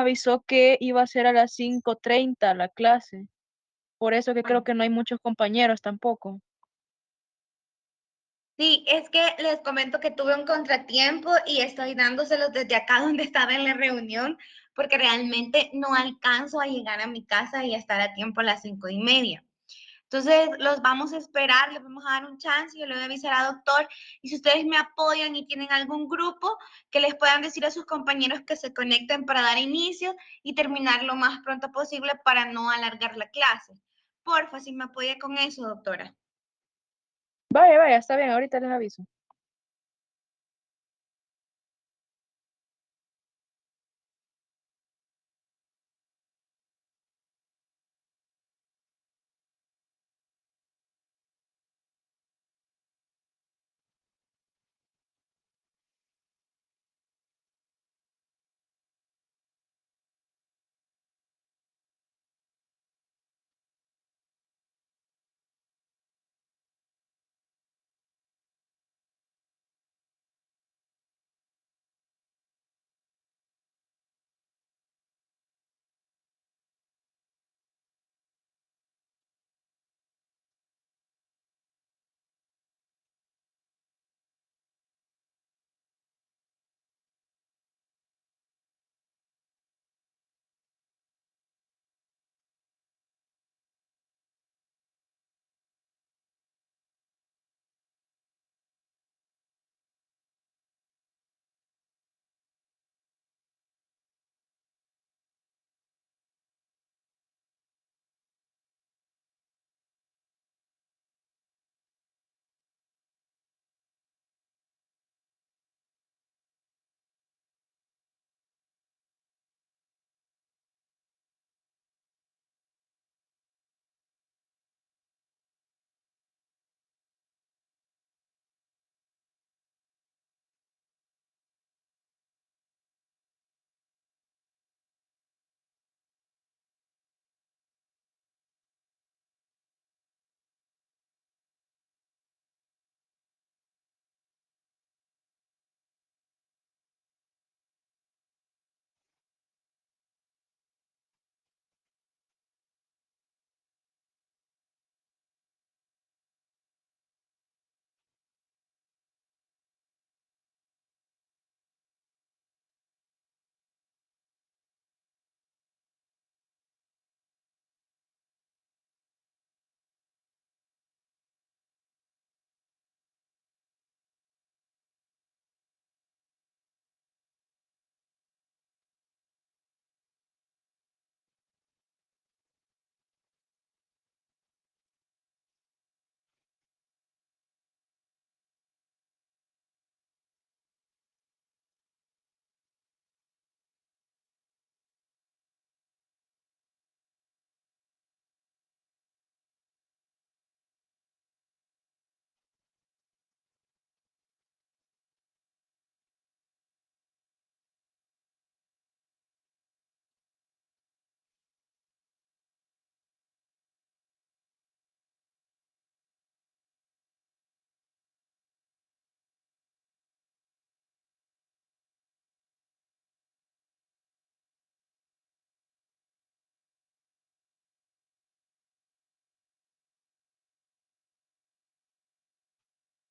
avisó que iba a ser a las 5:30 la clase. Por eso que creo Bueno, que no hay muchos compañeros tampoco. sí, es que les comento que tuve un contratiempo y estoy dándoselos desde acá donde estaba en la reunión, porque realmente no alcanzo a llegar a mi casa y estar a tiempo a las 5:30. Entonces, los vamos a esperar, les vamos a dar un chance, yo le voy a avisar al doctor, y si ustedes me apoyan y tienen algún grupo, que les puedan decir a sus compañeros que se conecten para dar inicio y terminar lo más pronto posible para no alargar la clase. Porfa, si me apoya con eso, doctora. Vaya, vaya, está bien, ahorita les aviso.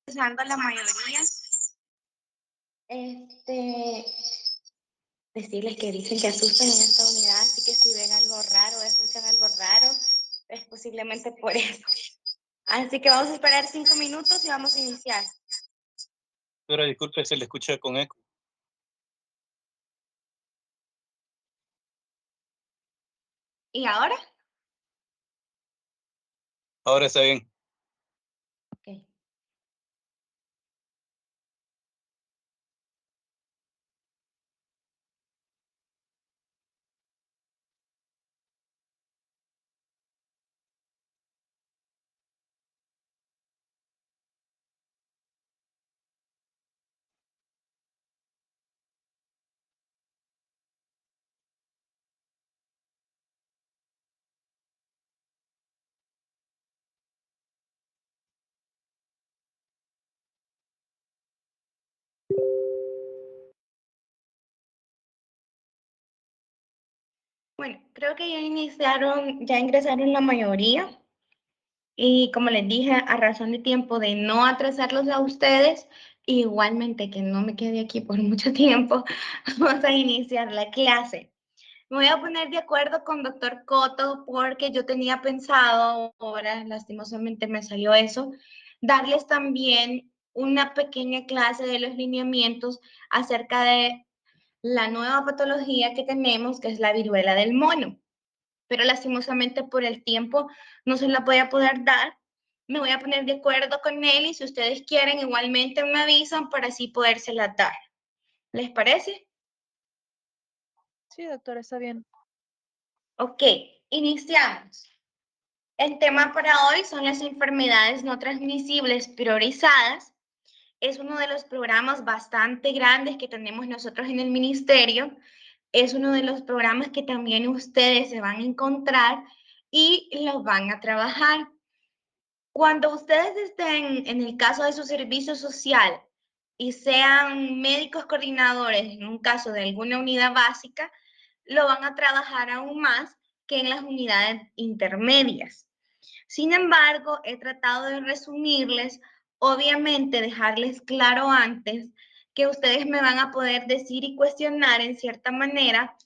Empezando la mayoría, este, decirles que dicen que asustan en esta unidad, así que si ven algo raro o escuchan algo raro, es posiblemente por eso. Así que vamos a esperar 5 minutos y vamos a iniciar. Doctora, disculpe, se le escucha con eco. ¿Y ahora? Ahora está bien. Ok. Bueno, creo que ya ingresaron la mayoría. Y como les dije, a razón de tiempo de no atrasarlos a ustedes, igualmente que no me quede aquí por mucho tiempo, vamos a iniciar la clase. Me voy a poner de acuerdo con doctor Coto porque yo tenía pensado, ahora lastimosamente me salió eso, darles también una pequeña clase de los lineamientos acerca de la nueva patología que tenemos, que es la viruela del mono. Pero lastimosamente por el tiempo no se la voy a poder dar. Me voy a poner de acuerdo con él y si ustedes quieren igualmente me avisan para así podérsela dar. ¿Les parece? Sí, doctora, está bien. Ok, iniciamos. El tema para hoy son las enfermedades no transmisibles priorizadas. Es uno de los programas bastante grandes que tenemos nosotros en el ministerio. Es uno de los programas que también ustedes se van a encontrar y los van a trabajar. Cuando ustedes estén en el caso de su servicio social y sean médicos coordinadores en un caso de alguna unidad básica, lo van a trabajar aún más que en las unidades intermedias. Sin embargo, he tratado de resumirles, obviamente dejarles claro antes que ustedes me van a poder decir y cuestionar en cierta manera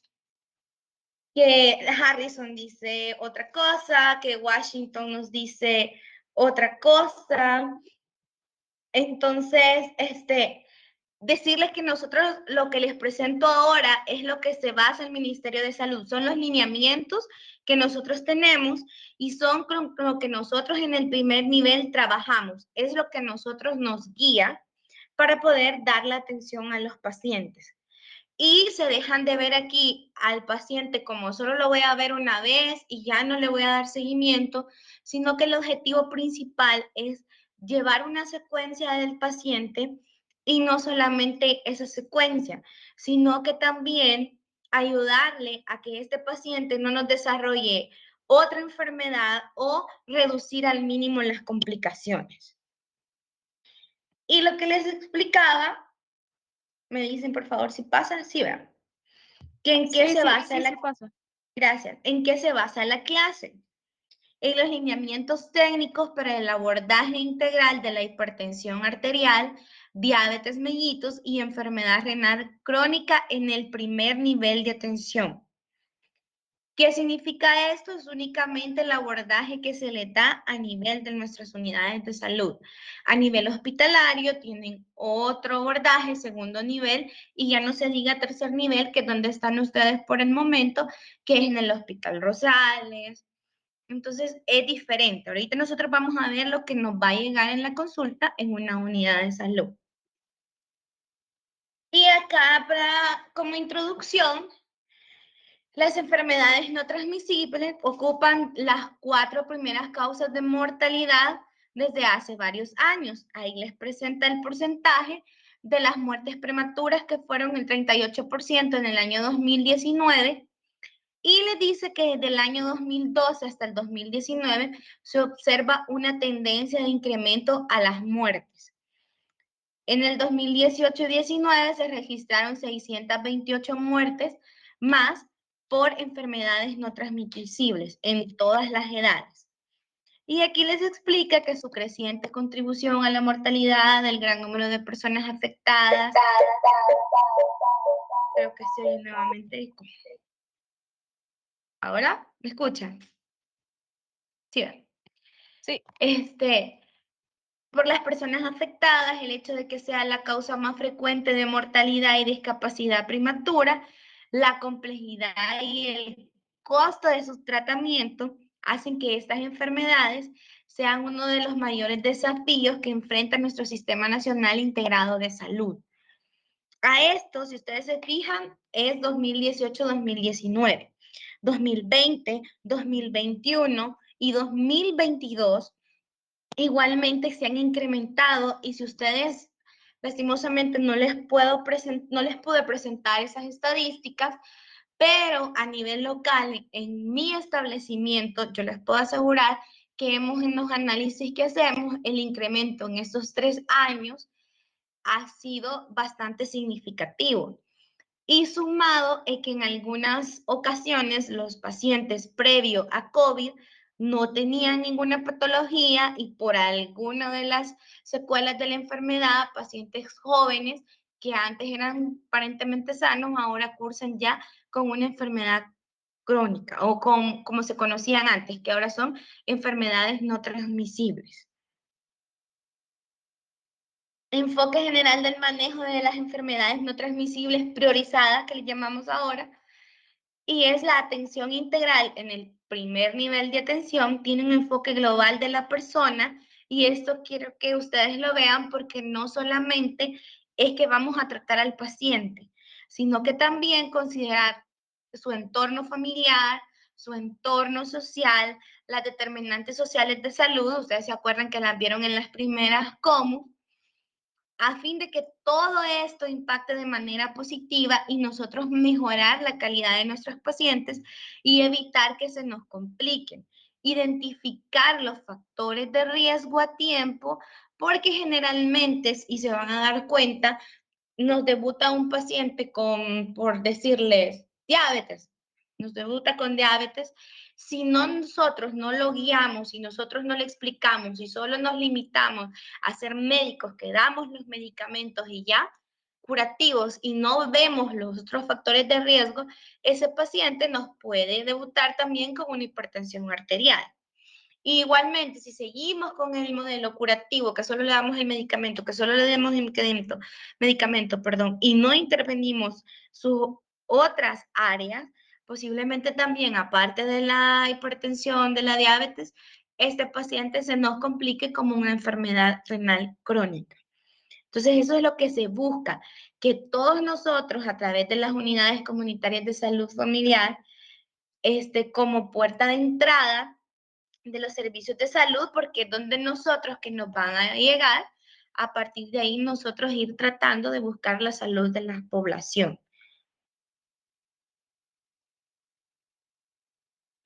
que Harrison dice otra cosa, que Washington nos dice otra cosa. Entonces, decirles que nosotros lo que les presento ahora es lo que se basa el Ministerio de Salud, son los lineamientos que nosotros tenemos y son con lo que nosotros en el primer nivel trabajamos, es lo que nosotros nos guía para poder dar la atención a los pacientes. Y se dejan de ver aquí al paciente como solo lo voy a ver una vez y ya no le voy a dar seguimiento, sino que el objetivo principal es llevar una secuencia del paciente y no solamente esa secuencia, sino que también ayudarle a que este paciente no nos desarrolle otra enfermedad o reducir al mínimo las complicaciones. Y lo que les explicaba, me dicen por favor si pasa, sí, vean. ¿En qué se basa la pasa. Gracias. ¿En qué se basa la clase? En los lineamientos técnicos para el abordaje integral de la hipertensión arterial, diabetes mellitus y enfermedad renal crónica en el primer nivel de atención. ¿Qué significa esto? Es únicamente el abordaje que se le da a nivel de nuestras unidades de salud. A nivel hospitalario tienen otro abordaje, segundo nivel, y ya no se diga tercer nivel, que es donde están ustedes por el momento, que es en el Hospital Rosales. Entonces es diferente. Ahorita nosotros vamos a ver lo que nos va a llegar en la consulta en una unidad de salud. Y acá, como introducción, las enfermedades no transmisibles ocupan las 4 primeras causas de mortalidad desde hace varios años. Ahí les presenta el porcentaje de las muertes prematuras, que fueron el 38% en el año 2019, y les dice que desde el año 2012 hasta el 2019 se observa una tendencia de incremento a las muertes. En el 2018-19 se registraron 628 muertes más por enfermedades no transmisibles en todas las edades. Y aquí les explica que su creciente contribución a la mortalidad, el gran número de personas afectadas. Creo que se oye nuevamente. ¿Ahora? ¿Me escuchan? Sí. Sí. Por las personas afectadas, el hecho de que sea la causa más frecuente de mortalidad y discapacidad prematura, la complejidad y el costo de su tratamiento hacen que estas enfermedades sean uno de los mayores desafíos que enfrenta nuestro Sistema Nacional Integrado de Salud. A esto, si ustedes se fijan, es 2018-2019. 2020, 2021 y 2022 igualmente se han incrementado, y si ustedes lastimosamente no les pude presentar esas estadísticas, pero a nivel local, en mi establecimiento, yo les puedo asegurar que en los análisis que hacemos, el incremento en estos 3 años ha sido bastante significativo. Y sumado es que en algunas ocasiones los pacientes previo a COVID no tenían ninguna patología y por alguna de las secuelas de la enfermedad, pacientes jóvenes que antes eran aparentemente sanos, ahora cursan ya con una enfermedad crónica o como se conocían antes, que ahora son enfermedades no transmisibles. Enfoque general del manejo de las enfermedades no transmisibles priorizadas, que le llamamos ahora, y es la atención integral. En el primer nivel de atención tiene un enfoque global de la persona, y esto quiero que ustedes lo vean porque no solamente es que vamos a tratar al paciente, sino que también considerar su entorno familiar, su entorno social, las determinantes sociales de salud. Ustedes se acuerdan que las vieron en las primeras como, a fin de que todo esto impacte de manera positiva y nosotros mejorar la calidad de nuestros pacientes y evitar que se nos compliquen. Identificar los factores de riesgo a tiempo, porque generalmente, y se van a dar cuenta, nos debuta un paciente con, por decirles, diabetes, nos debuta con diabetes. Si nosotros no lo guiamos, si nosotros no le explicamos, si solo nos limitamos a ser médicos que damos los medicamentos y ya, curativos, y no vemos los otros factores de riesgo, ese paciente nos puede debutar también con una hipertensión arterial. Igualmente, si seguimos con el modelo curativo, que solo le damos el medicamento, que solo le damos el medicamento, perdón, y no intervenimos sus otras áreas, posiblemente también, aparte de la hipertensión, de la diabetes, este paciente se nos complique como una enfermedad renal crónica. Entonces, eso es lo que se busca, que todos nosotros, a través de las unidades comunitarias de salud familiar, como puerta de entrada de los servicios de salud, porque es donde nosotros que nos van a llegar, a partir de ahí nosotros ir tratando de buscar la salud de la población.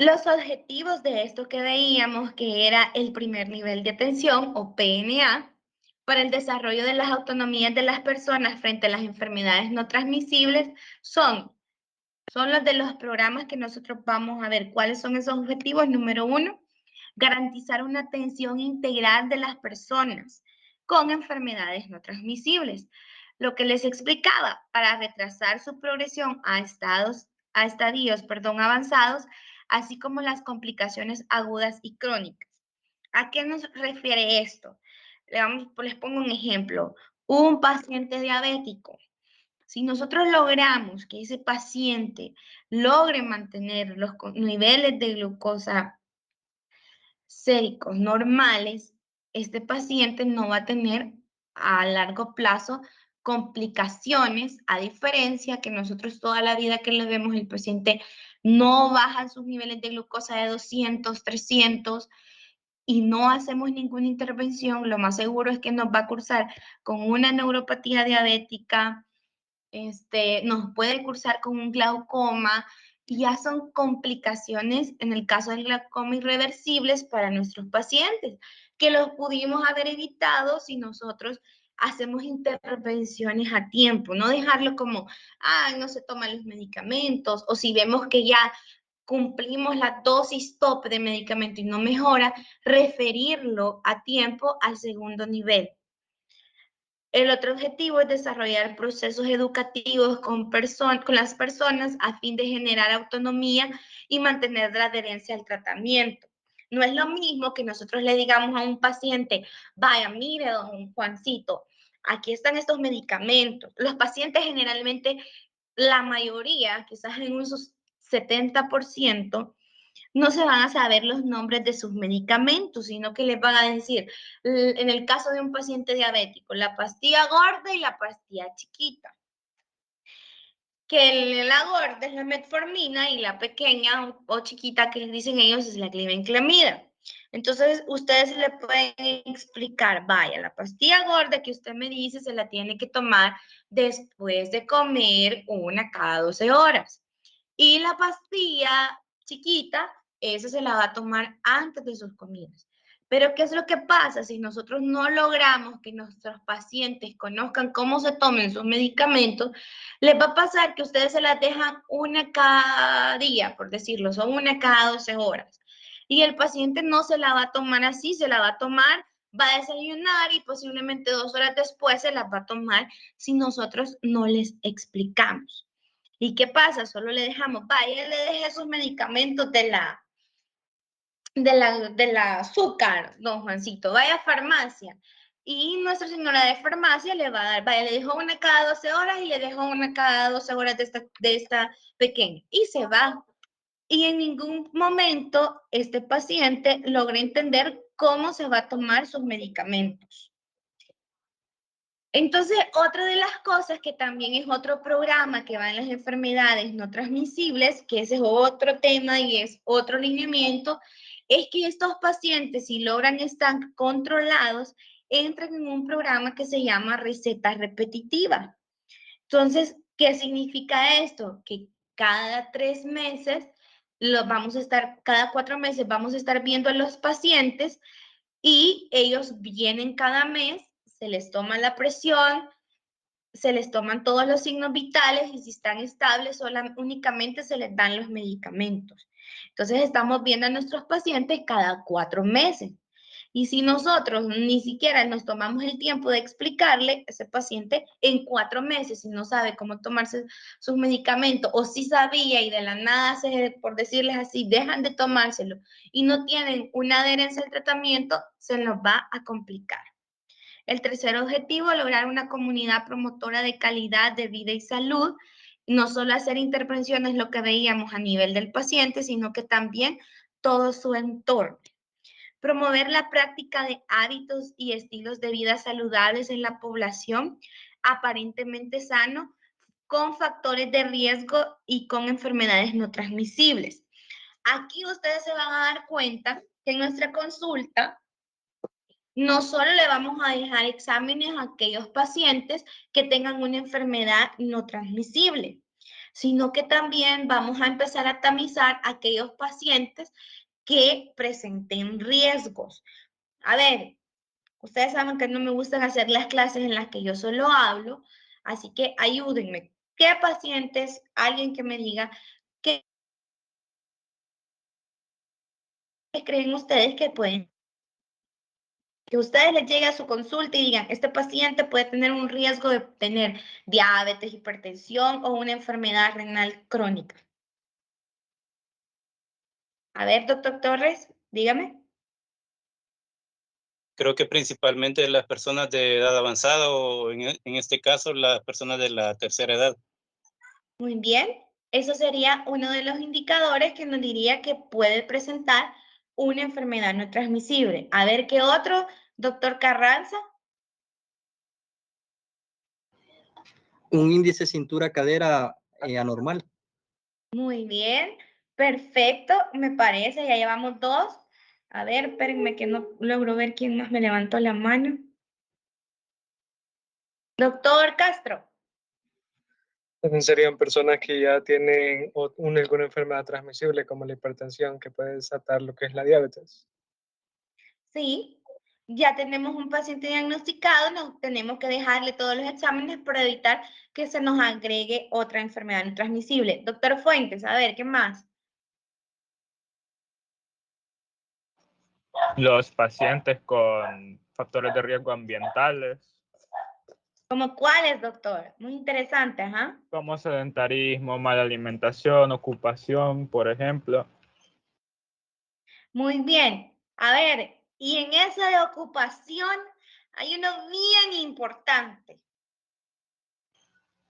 Los objetivos de esto que veíamos, que era el primer nivel de atención o PNA, para el desarrollo de las autonomías de las personas frente a las enfermedades no transmisibles, son los de los programas que nosotros vamos a ver. ¿Cuáles son esos objetivos? Número 1, garantizar una atención integral de las personas con enfermedades no transmisibles. Lo que les explicaba, para retrasar su progresión a estadios avanzados, así como las complicaciones agudas y crónicas. ¿A qué nos refiere esto? Les pongo un ejemplo. Un paciente diabético. Si nosotros logramos que ese paciente logre mantener los niveles de glucosa séricos normales, este paciente no va a tener a largo plazo complicaciones, a diferencia que nosotros toda la vida que le vemos, el paciente no baja sus niveles de glucosa de 200, 300 y no hacemos ninguna intervención, lo más seguro es que nos va a cursar con una neuropatía diabética, nos puede cursar con un glaucoma, y ya son complicaciones en el caso del glaucoma irreversibles para nuestros pacientes, que los pudimos haber evitado si nosotros hacemos intervenciones a tiempo, no dejarlo como, no se toman los medicamentos, o si vemos que ya cumplimos la dosis top de medicamento y no mejora, referirlo a tiempo al segundo nivel. El otro objetivo es desarrollar procesos educativos con las personas a fin de generar autonomía y mantener la adherencia al tratamiento. No es lo mismo que nosotros le digamos a un paciente, vaya, mire, don Juancito, aquí están estos medicamentos. Los pacientes generalmente, la mayoría, quizás en un 70%, no se van a saber los nombres de sus medicamentos, sino que les van a decir, en el caso de un paciente diabético, la pastilla gorda y la pastilla chiquita. Que la gorda es la metformina y la pequeña o chiquita que les dicen ellos es la glibenclamida. Entonces, ustedes le pueden explicar, vaya, la pastilla gorda que usted me dice se la tiene que tomar después de comer una cada 12 horas. Y la pastilla chiquita, esa se la va a tomar antes de sus comidas. Pero ¿qué es lo que pasa? Si nosotros no logramos que nuestros pacientes conozcan cómo se tomen sus medicamentos, les va a pasar que ustedes se las dejan una cada día, por decirlo, son una cada 12 horas. Y el paciente no se la va a tomar así, se la va a tomar, va a desayunar y posiblemente 2 horas después se las va a tomar si nosotros no les explicamos. ¿Y qué pasa? Solo le dejamos, vaya, le deje sus medicamentos del azúcar, don Juancito, vaya a farmacia. Y Nuestra Señora de Farmacia le va a dar, vaya, le dejó una cada 12 horas y le dejó una cada 12 horas de esta pequeña. Y se va. Y en ningún momento este paciente logra entender cómo se va a tomar sus medicamentos. Entonces, otra de las cosas que también es otro programa que va en las enfermedades no transmisibles, que ese es otro tema y es otro lineamiento, es que estos pacientes, si logran estar controlados, entran en un programa que se llama receta repetitiva. Entonces, ¿qué significa esto? Que cada 3 meses, cada 4 meses vamos a estar viendo a los pacientes y ellos vienen cada mes, se les toma la presión, se les toman todos los signos vitales y si están estables únicamente se les dan los medicamentos. Entonces estamos viendo a nuestros pacientes cada 4 meses. Y si nosotros ni siquiera nos tomamos el tiempo de explicarle a ese paciente en 4 meses, si no sabe cómo tomarse sus medicamentos o si sabía y de la nada, por decirles así, dejan de tomárselo y no tienen una adherencia al tratamiento, se nos va a complicar. El tercer objetivo, lograr una comunidad promotora de calidad de vida y salud, no solo hacer intervenciones, lo que veíamos a nivel del paciente, sino que también todo su entorno. Promover la práctica de hábitos y estilos de vida saludables en la población aparentemente sano, con factores de riesgo y con enfermedades no transmisibles. Aquí ustedes se van a dar cuenta que en nuestra consulta no solo le vamos a dejar exámenes a aquellos pacientes que tengan una enfermedad no transmisible, sino que también vamos a empezar a tamizar a aquellos pacientes que presenten riesgos. A ver, ustedes saben que no me gustan hacer las clases en las que yo solo hablo, así que ayúdenme. ¿Qué pacientes, alguien que me diga, qué creen ustedes que pueden que ustedes les llegue a su consulta y digan, este paciente puede tener un riesgo de tener diabetes, hipertensión o una enfermedad renal crónica? A ver, doctor Torres, dígame. Creo que principalmente las personas de edad avanzada o en este caso las personas de la tercera edad. Muy bien. Eso sería uno de los indicadores que nos diría que puede presentar una enfermedad no transmisible. A ver, ¿qué otro, doctor Carranza? Un índice cintura-cadera anormal. Muy bien, perfecto, me parece, ya llevamos 2. A ver, espérenme que no logro ver quién más me levantó la mano. Doctor Castro. También serían personas que ya tienen alguna enfermedad transmisible como la hipertensión que puede desatar lo que es la diabetes. Sí, ya tenemos un paciente diagnosticado, tenemos que dejarle todos los exámenes para evitar que se nos agregue otra enfermedad no transmisible. Doctor Fuentes, a ver, ¿qué más? Los pacientes con factores de riesgo ambientales, ¿Cómo cuáles, doctor? Muy interesante, ajá. como sedentarismo, mala alimentación, ocupación, por ejemplo. Muy bien. A ver, y en esa de ocupación hay uno bien importante.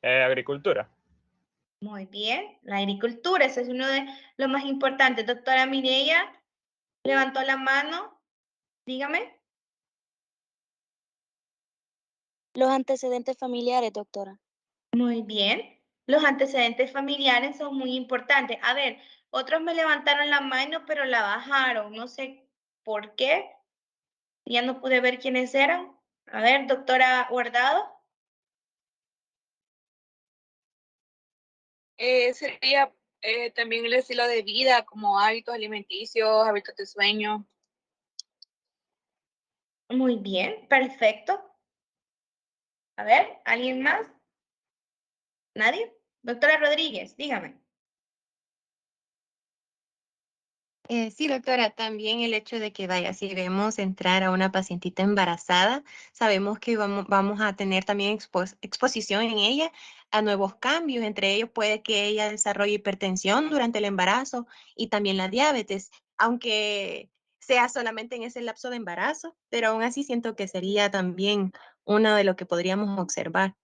Agricultura. Muy bien, la agricultura, ese es uno de los más importantes. Doctora Mireya, levantó la mano, dígame. Los antecedentes familiares, doctora. Muy bien, los antecedentes familiares son muy importantes. A ver, otros me levantaron la mano, pero la bajaron, no sé por qué. Ya no pude ver quiénes eran. A ver, doctora Guardado. Sería también el estilo de vida, como hábitos alimenticios, hábitos de sueño. Muy bien, perfecto. A ver, ¿alguien más? ¿Nadie? Doctora Rodríguez, dígame. Sí, doctora, también el hecho de que vaya, si vemos entrar a una pacientita embarazada, sabemos que vamos a tener también exposición en ella a nuevos cambios. Entre ellos puede que ella desarrolle hipertensión durante el embarazo y también la diabetes, aunque sea solamente en ese lapso de embarazo, pero aún así siento que sería también uno de lo que podríamos observar.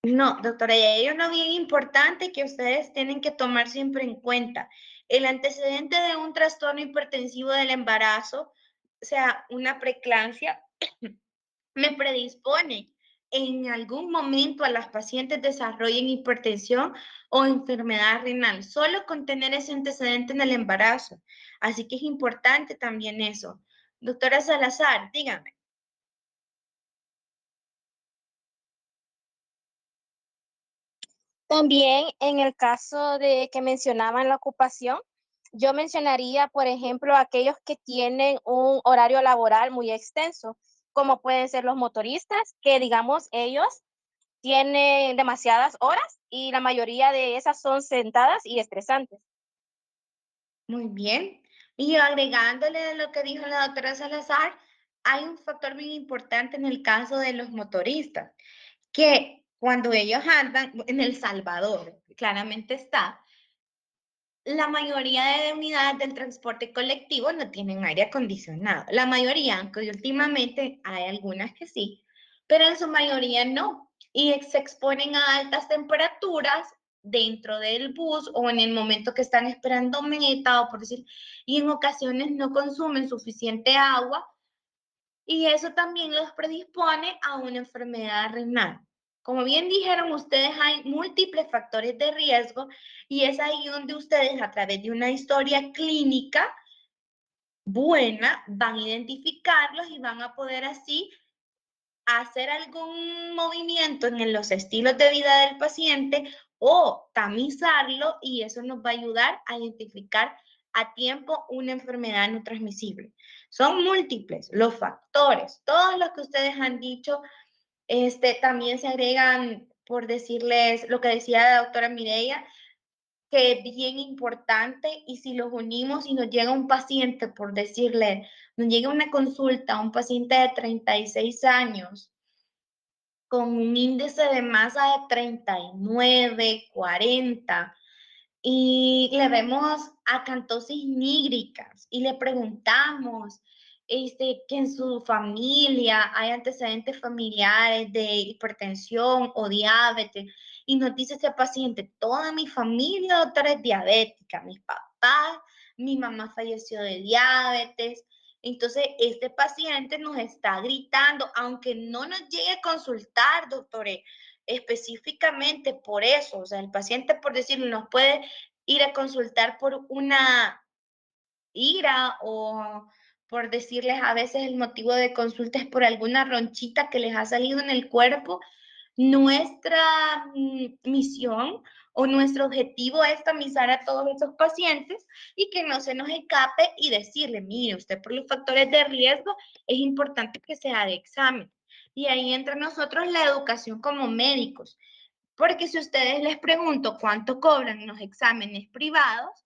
No, doctora, y hay uno bien importante que ustedes tienen que tomar siempre en cuenta. El antecedente de un trastorno hipertensivo del embarazo, o sea, una preeclampsia, me predispone en algún momento a las pacientes desarrollen hipertensión o enfermedad renal, solo con tener ese antecedente en el embarazo. Así que es importante también eso. Doctora Salazar, dígame. También en el caso de que mencionaban la ocupación, yo mencionaría, por ejemplo, aquellos que tienen un horario laboral muy extenso, como pueden ser los motoristas, que digamos ellos tienen demasiadas horas y la mayoría de esas son sentadas y estresantes. Muy bien. Y agregándole a lo que dijo la doctora Salazar, hay un factor bien importante en el caso de los motoristas, que cuando ellos andan en El Salvador, claramente está, la mayoría de unidades del transporte colectivo no tienen aire acondicionado. La mayoría, aunque últimamente hay algunas que sí, pero en su mayoría no. Y se exponen a altas temperaturas dentro del bus o en el momento que están esperando meta o por decir, y en ocasiones no consumen suficiente agua y eso también los predispone a una enfermedad renal. Como bien dijeron ustedes, hay múltiples factores de riesgo y es ahí donde ustedes a través de una historia clínica buena van a identificarlos y van a poder así hacer algún movimiento en los estilos de vida del paciente o tamizarlo y eso nos va a ayudar a identificar a tiempo una enfermedad no transmisible. Son múltiples los factores, todos los que ustedes han dicho, también se agregan, por decirles lo que decía la doctora Mireia, que es bien importante y si los unimos y nos llega un paciente, por decirle, nos llega una consulta, un paciente de 36 años, con un índice de masa de 39, 40, y le vemos acantosis nígricas y le preguntamos que en su familia hay antecedentes familiares de hipertensión o diabetes y nos dice ese paciente, toda mi familia, doctora, es diabética, mis papás, mi mamá falleció de diabetes. Entonces, este paciente nos está gritando, aunque no nos llegue a consultar, doctores, específicamente por eso, o sea, el paciente, por decirlo, nos puede ir a consultar por una ira o por decirles a veces el motivo de consulta es por alguna ronchita que les ha salido en el cuerpo. Nuestra misión o nuestro objetivo es tamizar a todos esos pacientes y que no se nos escape y decirle, mire, usted por los factores de riesgo es importante que se haga examen. Y ahí entra nosotros la educación como médicos. Porque si ustedes les pregunto cuánto cobran en los exámenes privados,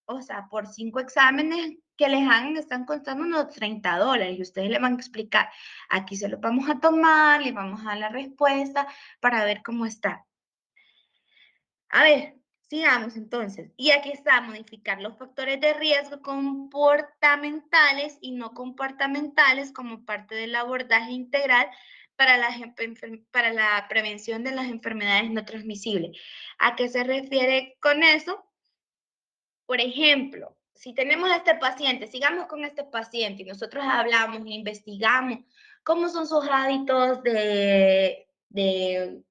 o sea, por 5 exámenes que les hagan están costando unos $30 y ustedes le van a explicar, aquí se lo vamos a tomar, le vamos a dar la respuesta para ver cómo está. A ver, sigamos entonces. Y aquí está, modificar los factores de riesgo comportamentales y no comportamentales como parte del abordaje integral para la prevención de las enfermedades no transmisibles. ¿A qué se refiere con eso? Por ejemplo, si tenemos a este paciente, sigamos con este paciente y nosotros hablamos e investigamos cómo son sus hábitos de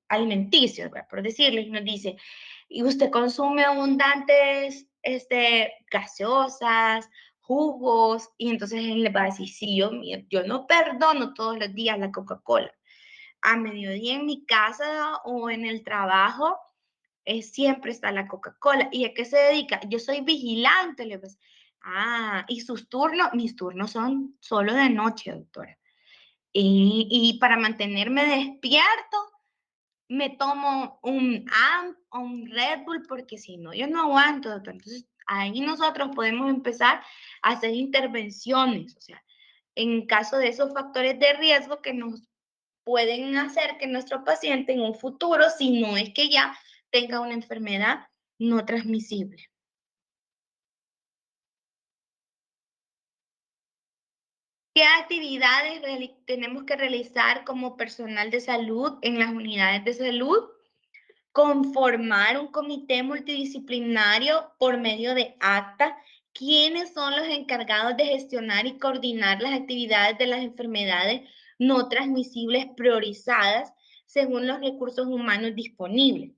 alimenticios, por decirles, nos dice, y usted consume abundantes gaseosas, jugos, y entonces él le va a decir, sí, yo no perdono todos los días la Coca-Cola. A mediodía en mi casa o en el trabajo, siempre está la Coca-Cola. ¿Y a qué se dedica? Yo soy vigilante. Le pues, y sus turnos, mis turnos son solo de noche, doctora. Y para mantenerme despierto, me tomo un AMP o un Red Bull, porque si no, yo no aguanto, doctor. Entonces, ahí nosotros podemos empezar a hacer intervenciones, o sea, en caso de esos factores de riesgo que nos pueden hacer que nuestro paciente en un futuro, si no es que ya tenga una enfermedad no transmisible. ¿Qué actividades tenemos que realizar como personal de salud en las unidades de salud? Conformar un comité multidisciplinario por medio de acta. ¿Quiénes son los encargados de gestionar y coordinar las actividades de las enfermedades no transmisibles priorizadas según los recursos humanos disponibles?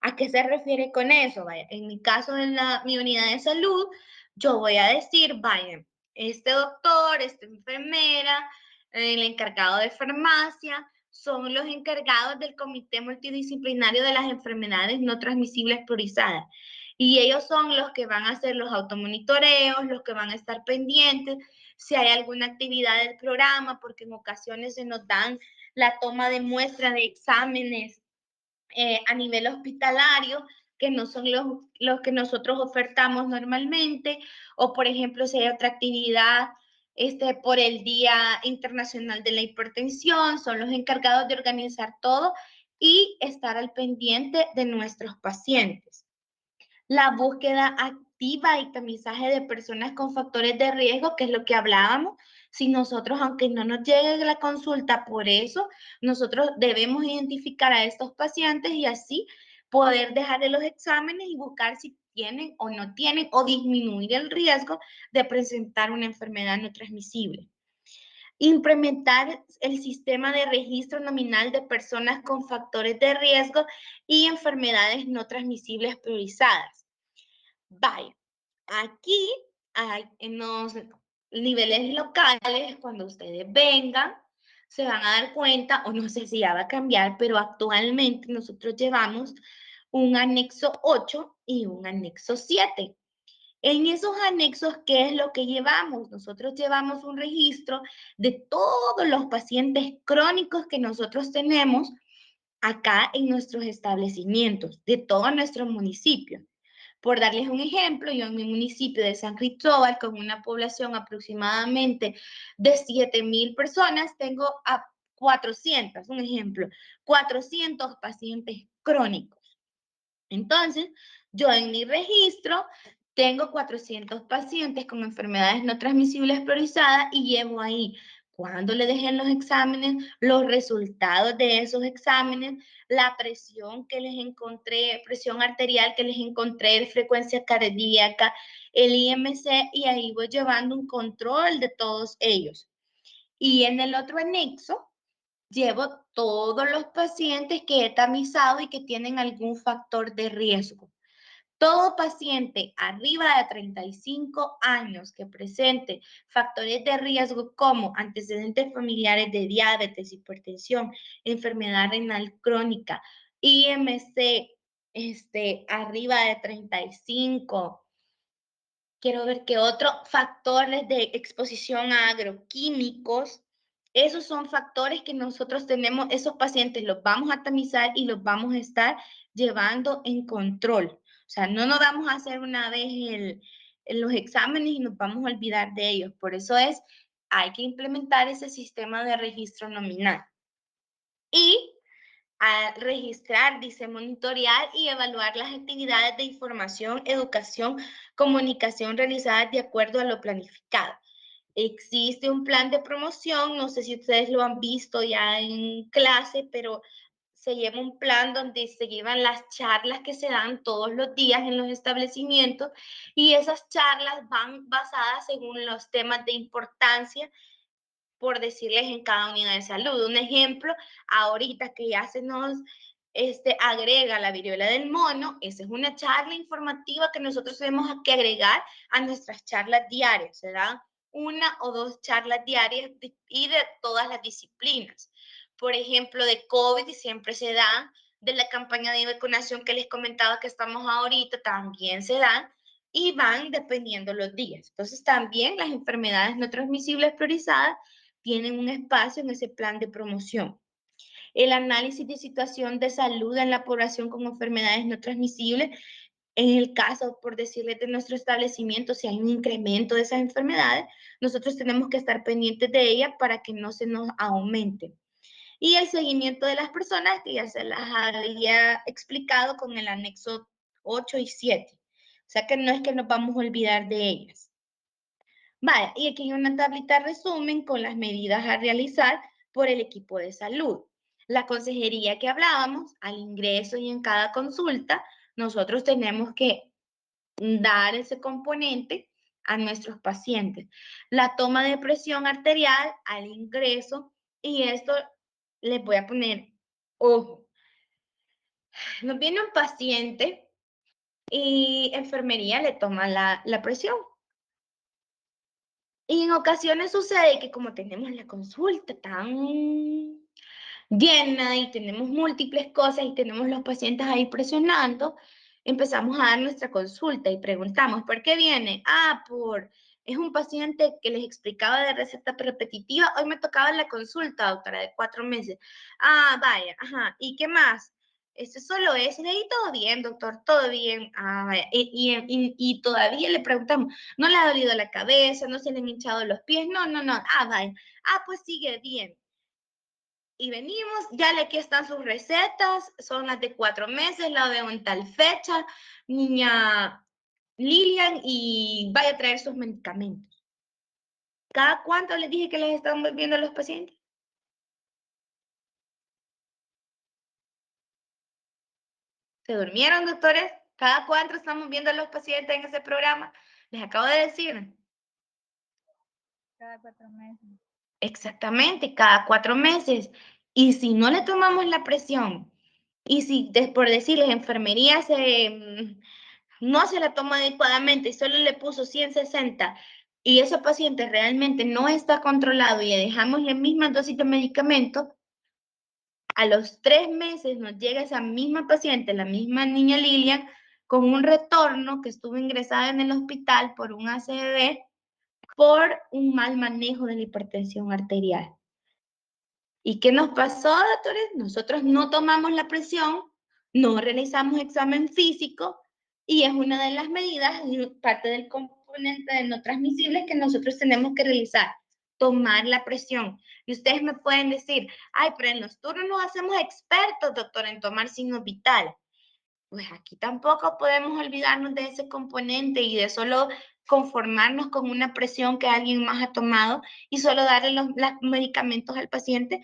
¿A qué se refiere con eso? Vaya, en mi caso, en mi unidad de salud, yo voy a decir, vaya, este doctor, esta enfermera, el encargado de farmacia, son los encargados del Comité Multidisciplinario de las Enfermedades No Transmisibles Priorizadas. Y ellos son los que van a hacer los automonitoreos, los que van a estar pendientes, si hay alguna actividad del programa, porque en ocasiones se nos dan la toma de muestras de exámenes a nivel hospitalario, que no son los que nosotros ofertamos normalmente, o por ejemplo, si hay otra actividad por el Día Internacional de la Hipertensión, son los encargados de organizar todo y estar al pendiente de nuestros pacientes. La búsqueda activa y tamizaje de personas con factores de riesgo, que es lo que hablábamos. Si nosotros, aunque no nos llegue la consulta, por eso nosotros debemos identificar a estos pacientes y así poder dejarle los exámenes y buscar si tienen o no tienen o disminuir el riesgo de presentar una enfermedad no transmisible. Implementar el sistema de registro nominal de personas con factores de riesgo y enfermedades no transmisibles priorizadas. Vaya, aquí en los niveles locales, cuando ustedes vengan, se van a dar cuenta, o no sé si ya va a cambiar, pero actualmente nosotros llevamos un anexo 8 y un anexo 7. En esos anexos, ¿qué es lo que llevamos? Nosotros llevamos un registro de todos los pacientes crónicos que nosotros tenemos acá en nuestros establecimientos, de todos nuestros municipios. Por darles un ejemplo, yo en mi municipio de San Cristóbal, con una población aproximadamente de 7,000 personas, tengo a 400, un ejemplo, 400 pacientes crónicos. Entonces, yo en mi registro tengo 400 pacientes con enfermedades no transmisibles priorizadas y llevo ahí cuando le dejen los exámenes, los resultados de esos exámenes, la presión que les encontré, presión arterial que les encontré, frecuencia cardíaca, el IMC, y ahí voy llevando un control de todos ellos. Y en el otro anexo, llevo todos los pacientes que he tamizado y que tienen algún factor de riesgo. Todo paciente arriba de 35 años que presente factores de riesgo como antecedentes familiares de diabetes, hipertensión, enfermedad renal crónica, IMC, arriba de 35. Quiero ver qué otros factores de exposición a agroquímicos. Esos son factores que nosotros tenemos, esos pacientes los vamos a tamizar y los vamos a estar llevando en control. O sea, no nos vamos a hacer una vez los exámenes y nos vamos a olvidar de ellos. Por eso hay que implementar ese sistema de registro nominal. Y a registrar, dice monitorear y evaluar las actividades de información, educación, comunicación realizadas de acuerdo a lo planificado. Existe un plan de promoción, no sé si ustedes lo han visto ya en clase, pero se lleva un plan donde se llevan las charlas que se dan todos los días en los establecimientos y esas charlas van basadas según los temas de importancia, por decirles, en cada unidad de salud. Un ejemplo, ahorita que ya se nos agrega la viruela del mono, esa es una charla informativa que nosotros tenemos que agregar a nuestras charlas diarias. Se dan 1 o 2 charlas diarias y de todas las disciplinas. Por ejemplo, de COVID siempre se dan, de la campaña de vacunación que les comentaba que estamos ahorita también se dan, y van dependiendo los días. Entonces también las enfermedades no transmisibles priorizadas tienen un espacio en ese plan de promoción. El análisis de situación de salud en la población con enfermedades no transmisibles, en el caso, por decirles, de nuestro establecimiento, si hay un incremento de esas enfermedades, nosotros tenemos que estar pendientes de ellas para que no se nos aumente. Y el seguimiento de las personas, que ya se las había explicado con el anexo 8 y 7. O sea que no es que nos vamos a olvidar de ellas. Vale, y aquí hay una tablita resumen con las medidas a realizar por el equipo de salud. La consejería que hablábamos, al ingreso y en cada consulta, nosotros tenemos que dar ese componente a nuestros pacientes. La toma de presión arterial al ingreso, y esto les voy a poner, ojo, nos viene un paciente y enfermería le toma la presión. Y en ocasiones sucede que como tenemos la consulta tan llena y tenemos múltiples cosas y tenemos los pacientes ahí presionando, empezamos a dar nuestra consulta y preguntamos, ¿por qué viene? Es un paciente que les explicaba de receta repetitiva, hoy me tocaba la consulta, doctora, de 4 meses. Vaya, ajá, ¿y qué más? Eso solo es, y de ahí todo bien, doctor, todo bien. Vaya. Y todavía le preguntamos, ¿no le ha dolido la cabeza? ¿No se le han hinchado los pies? No, vaya. Pues sigue bien. Y venimos, ya aquí están sus recetas, son las de 4 meses, la veo en tal fecha, niña Lilian, y vaya a traer sus medicamentos. ¿Cada cuánto les dije que les están viendo a los pacientes? ¿Se durmieron, doctores? ¿Cada cuánto estamos viendo a los pacientes en ese programa? Les acabo de decir. Cada 4 meses. Exactamente, cada 4 meses. Y si no le tomamos la presión, y si por decirles enfermería no se la toma adecuadamente y solo le puso 160 y ese paciente realmente no está controlado y le dejamos la misma dosis de medicamento, a los 3 meses nos llega esa misma paciente, la misma niña Lilian, con un retorno que estuvo ingresada en el hospital por un ACV por un mal manejo de la hipertensión arterial. ¿Y qué nos pasó, doctores? Nosotros no tomamos la presión, no realizamos examen físico y es una de las medidas, parte del componente de no transmisibles que nosotros tenemos que realizar, tomar la presión. Y ustedes me pueden decir, pero en los turnos nos hacemos expertos, doctor, en tomar signos vitales. Pues aquí tampoco podemos olvidarnos de ese componente y de solo conformarnos con una presión que alguien más ha tomado y solo darle los medicamentos al paciente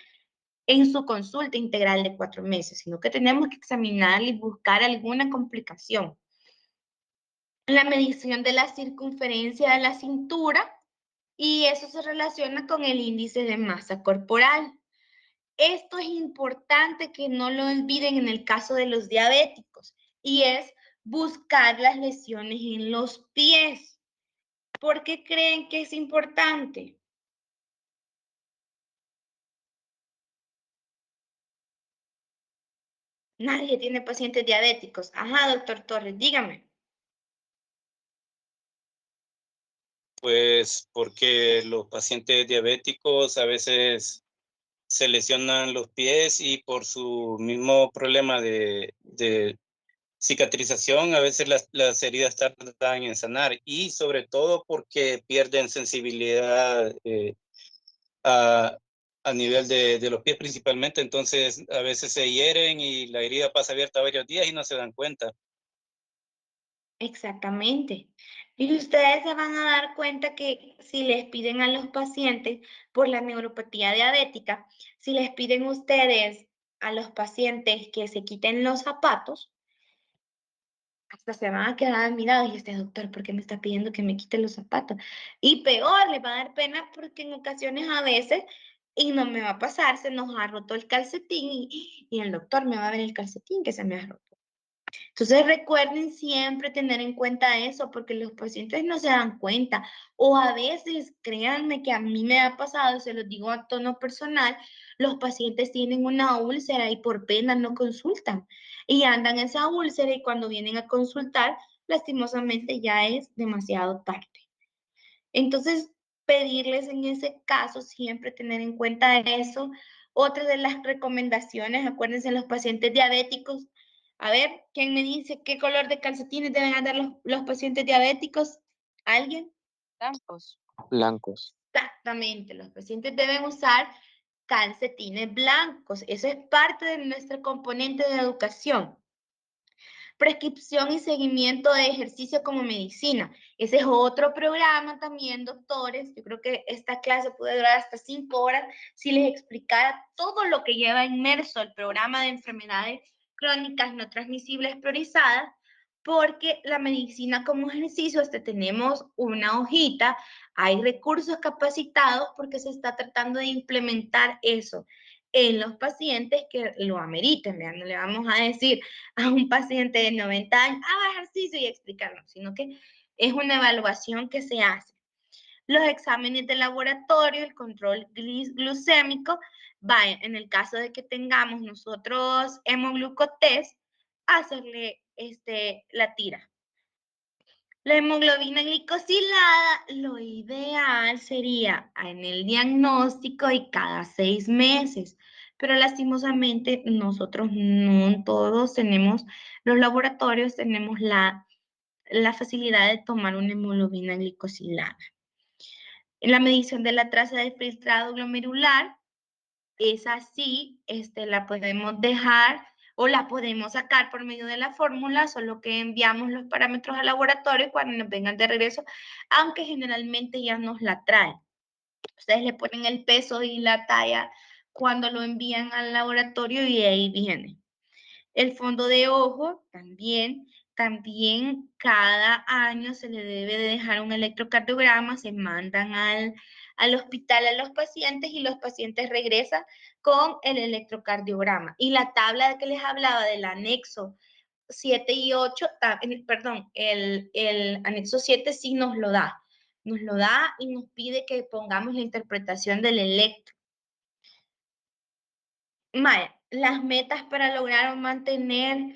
en su consulta integral de 4 meses, sino que tenemos que examinar y buscar alguna complicación. La medición de la circunferencia de la cintura, y eso se relaciona con el índice de masa corporal. Esto es importante que no lo olviden en el caso de los diabéticos, y es buscar las lesiones en los pies. ¿Por qué creen que es importante? Nadie tiene pacientes diabéticos. Ajá, doctor Torres, dígame. Pues porque los pacientes diabéticos a veces se lesionan los pies y por su mismo problema de cicatrización, a veces las heridas tardan en sanar y sobre todo porque pierden sensibilidad a nivel de los pies principalmente, entonces a veces se hieren y la herida pasa abierta varios días y no se dan cuenta. Exactamente. Y ustedes se van a dar cuenta que si les piden a los pacientes por la neuropatía diabética, si les piden ustedes a los pacientes que se quiten los zapatos, hasta se van a quedar admirados y este doctor, ¿por qué me está pidiendo que me quite los zapatos? Y peor, les va a dar pena porque en ocasiones a veces, y no me va a pasar, se nos ha roto el calcetín y el doctor me va a ver el calcetín que se me ha roto. Entonces recuerden siempre tener en cuenta eso porque los pacientes no se dan cuenta o a veces, créanme que a mí me ha pasado, se los digo a tono personal, los pacientes tienen una úlcera y por pena no consultan y andan esa úlcera y cuando vienen a consultar, lastimosamente ya es demasiado tarde. Entonces, pedirles en ese caso siempre tener en cuenta eso. Otra de las recomendaciones, acuérdense, los pacientes diabéticos. A ver, ¿quién me dice qué color de calcetines deben andar los pacientes diabéticos? ¿Alguien? Blancos. Blancos. Exactamente, los pacientes deben usar calcetines blancos. Eso es parte de nuestro componente de educación. Prescripción y seguimiento de ejercicio como medicina. Ese es otro programa también, doctores. Yo creo que esta clase puede durar hasta 5 horas si les explicara todo lo que lleva inmerso el programa de enfermedades crónicas no transmisibles priorizadas, porque la medicina como ejercicio, hasta tenemos una hojita, hay recursos capacitados porque se está tratando de implementar eso en los pacientes que lo ameriten. ¿Vean? No le vamos a decir a un paciente de 90 años, haga ejercicio y explicarlo, sino que es una evaluación que se hace. Los exámenes de laboratorio, el control glucémico, vaya, en el caso de que tengamos nosotros hemoglucotest, hacerle la tira. La hemoglobina glicosilada, lo ideal sería en el diagnóstico y cada 6 meses, pero lastimosamente nosotros no todos tenemos, los laboratorios tenemos la facilidad de tomar una hemoglobina glicosilada. En la medición de la traza de filtrado glomerular, es así, la podemos dejar o la podemos sacar por medio de la fórmula, solo que enviamos los parámetros al laboratorio cuando nos vengan de regreso, aunque generalmente ya nos la traen. Ustedes le ponen el peso y la talla cuando lo envían al laboratorio y ahí viene. El fondo de ojo también cada año se le debe de dejar un electrocardiograma, se mandan al hospital a los pacientes y los pacientes regresan con el electrocardiograma. Y la tabla de que les hablaba del anexo 7 y 8, perdón, el anexo 7 sí nos lo da y nos pide que pongamos la interpretación del electro. Maya, las metas para lograr o mantener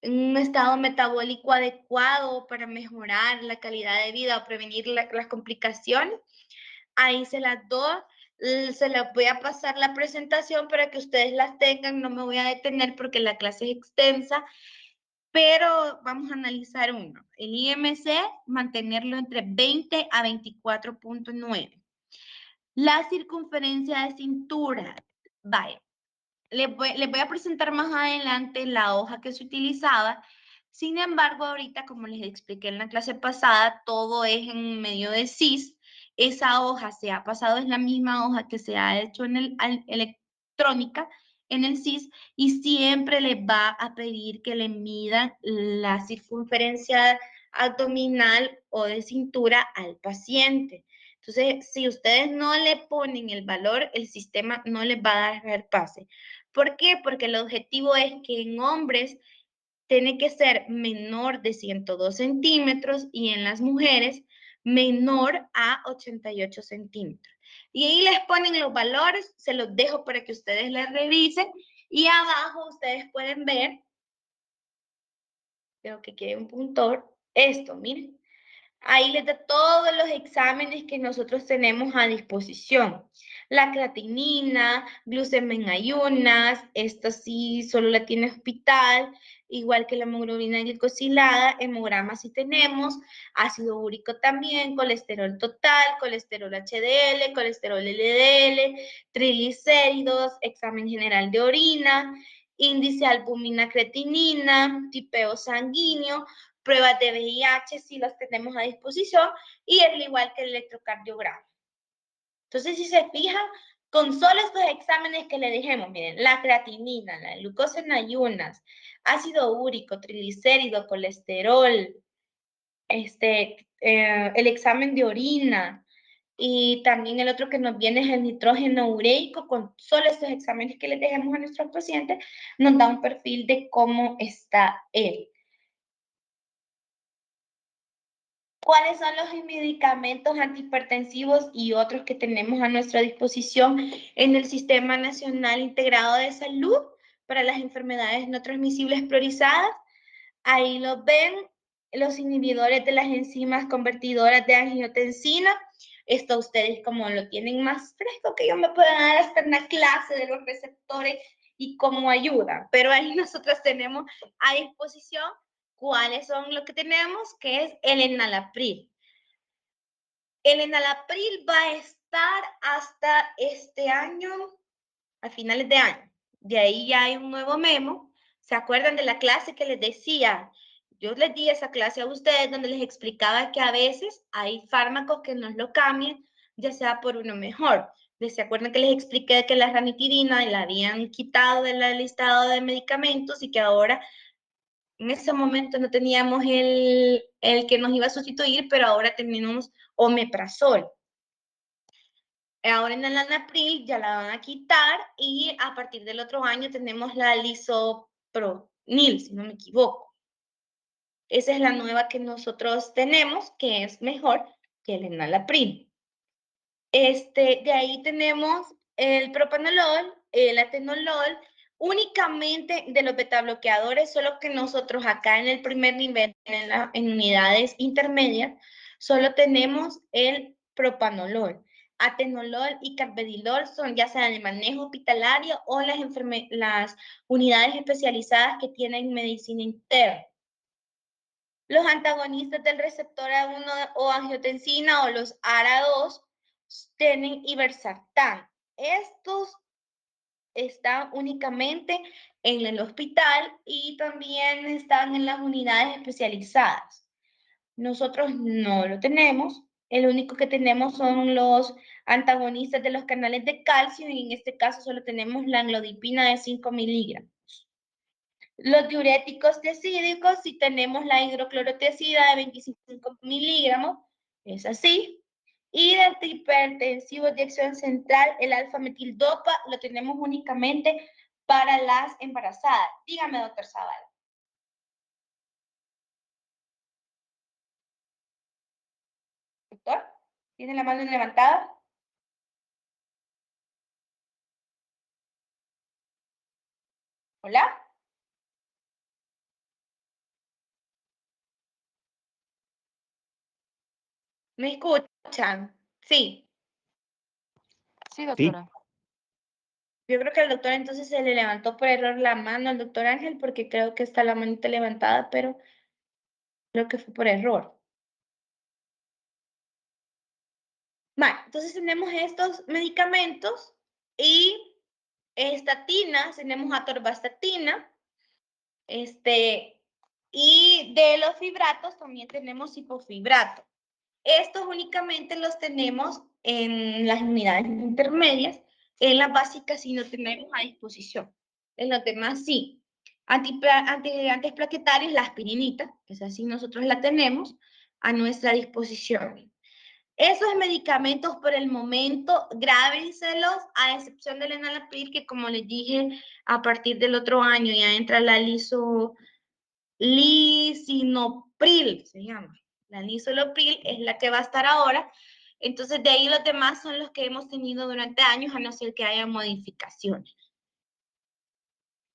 un estado metabólico adecuado para mejorar la calidad de vida o prevenir las complicaciones. Ahí se las doy, se las voy a pasar la presentación para que ustedes las tengan, no me voy a detener porque la clase es extensa, pero vamos a analizar uno. El IMC, mantenerlo entre 20 a 24.9. La circunferencia de cintura, vaya. Les voy a presentar más adelante la hoja que se utilizaba. Sin embargo, ahorita, como les expliqué en la clase pasada, todo es en medio de CIS. Esa hoja se ha pasado, es la misma hoja que se ha hecho en electrónica, en el CIS, y siempre les va a pedir que le midan la circunferencia abdominal o de cintura al paciente. Entonces, si ustedes no le ponen el valor, el sistema no les va a dar pase. ¿Por qué? Porque el objetivo es que en hombres tiene que ser menor de 102 centímetros y en las mujeres menor a 88 centímetros. Y ahí les ponen los valores, se los dejo para que ustedes les revisen y abajo ustedes pueden ver, creo que quede un puntor, esto, miren. Ahí les da todos los exámenes que nosotros tenemos a disposición. La creatinina, glucemia en ayunas, esta sí solo la tiene hospital, igual que la hemoglobina glicosilada, hemograma sí tenemos, ácido úrico también, colesterol total, colesterol HDL, colesterol LDL, triglicéridos, examen general de orina, índice albumina creatinina, tipeo sanguíneo, pruebas de VIH si las tenemos a disposición y al igual que el electrocardiograma. Entonces, si se fijan, con solo estos exámenes que le dijimos, miren, la creatinina, la glucosa en ayunas, ácido úrico, triglicérido, colesterol, el examen de orina y también el otro que nos viene es el nitrógeno ureico, con solo estos exámenes que le dejemos a nuestros pacientes, nos da un perfil de cómo está él. ¿Cuáles son los medicamentos antihipertensivos y otros que tenemos a nuestra disposición en el Sistema Nacional Integrado de Salud para las enfermedades no transmisibles priorizadas? Ahí lo ven, los inhibidores de las enzimas convertidoras de angiotensina. Esto ustedes como lo tienen más fresco que yo me puedan dar hasta una clase de los receptores y cómo ayuda. Pero ahí nosotros tenemos a disposición cuáles son lo que tenemos, que es el enalapril. El enalapril va a estar hasta este año, a finales de año. De ahí ya hay un nuevo memo. ¿Se acuerdan de la clase que les decía? Yo les di esa clase a ustedes donde les explicaba que a veces hay fármacos que nos lo cambian, ya sea por uno mejor. ¿Se acuerdan que les expliqué que la ranitidina la habían quitado del listado de medicamentos y que ahora en ese momento no teníamos el que nos iba a sustituir, pero ahora tenemos omeprazol? Ahora en el enalapril ya la van a quitar y a partir del otro año tenemos la lisopronil, si no me equivoco. Esa es la nueva que nosotros tenemos, que es mejor que el enalapril. De ahí tenemos el propanolol, el atenolol, únicamente de los betabloqueadores, solo que nosotros acá en el primer nivel, en unidades intermedias, solo tenemos el propanolol. Atenolol y carvedilol son ya sea de manejo hospitalario o las unidades especializadas que tienen medicina interna. Los antagonistas del receptor A1 o angiotensina o los ARA2 tienen iversartán. Estos están únicamente en el hospital y también están en las unidades especializadas. Nosotros no lo tenemos. El único que tenemos son los antagonistas de los canales de calcio y en este caso solo tenemos la anglodipina de 5 miligramos. Los diuréticos tiazídicos, si tenemos la hidroclorotiazida de 25 miligramos, es así. Y de antihipertensivos de acción central, el alfa-metildopa lo tenemos únicamente para las embarazadas. Dígame, doctor Zavala. Doctor, ¿tiene la mano levantada? ¿Hola? ¿Me escuchan? Sí. Sí, doctora. Yo creo que el doctor entonces se le levantó por error la mano al doctor Ángel porque creo que está la manita levantada, pero creo que fue por error. Vale, entonces tenemos estos medicamentos y estatinas, tenemos atorvastatina, y de los fibratos también tenemos hipofibrato. Estos únicamente los tenemos en las unidades intermedias, en las básicas sí no tenemos a disposición. En los demás sí. Antes plaquetarios, la aspirinita, esa sí nosotros la tenemos a nuestra disposición. Esos medicamentos por el momento, grábenselos, a excepción del enalapril, que como les dije, a partir del otro año ya entra la lisinopril, se llama. La lisinopril es la que va a estar ahora. Entonces, de ahí los demás son los que hemos tenido durante años, a no ser que haya modificaciones.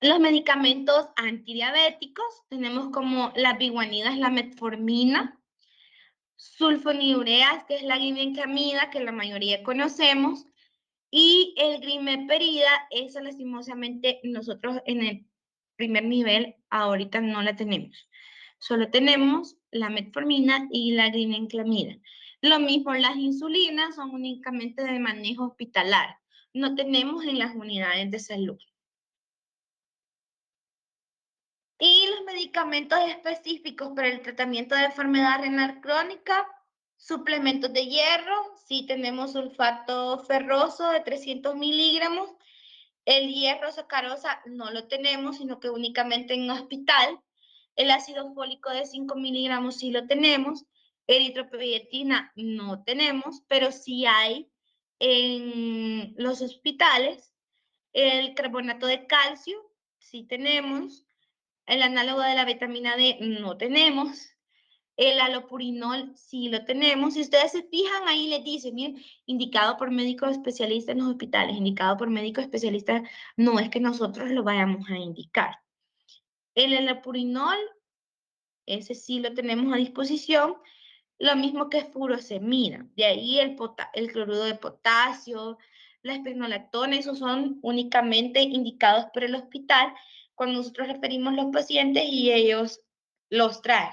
Los medicamentos antidiabéticos, tenemos como las biguanidas, la metformina, sulfonilureas, que es la glibenclamida, que la mayoría conocemos, y el grimeperida, esa lastimosamente nosotros en el primer nivel ahorita no la tenemos. Solo tenemos la metformina y la glibenclamida. Lo mismo, las insulinas son únicamente de manejo hospitalario. No tenemos en las unidades de salud. Y los medicamentos específicos para el tratamiento de enfermedad renal crónica, suplementos de hierro, sí tenemos sulfato ferroso de 300 miligramos. El hierro sacarosa no lo tenemos, sino que únicamente en hospital. El ácido fólico de 5 miligramos sí lo tenemos. Eritropoyetina no tenemos, pero sí hay en los hospitales. El carbonato de calcio sí tenemos. El análogo de la vitamina D no tenemos. El alopurinol sí lo tenemos. Si ustedes se fijan, ahí les dice, miren, indicado por médicos especialistas en los hospitales, indicado por médicos especialistas, no es que nosotros lo vayamos a indicar. El alopurinol ese sí lo tenemos a disposición. Lo mismo que furosemida, de ahí el cloruro de potasio, la esplenolactona, esos son únicamente indicados por el hospital cuando nosotros referimos a los pacientes y ellos los traen.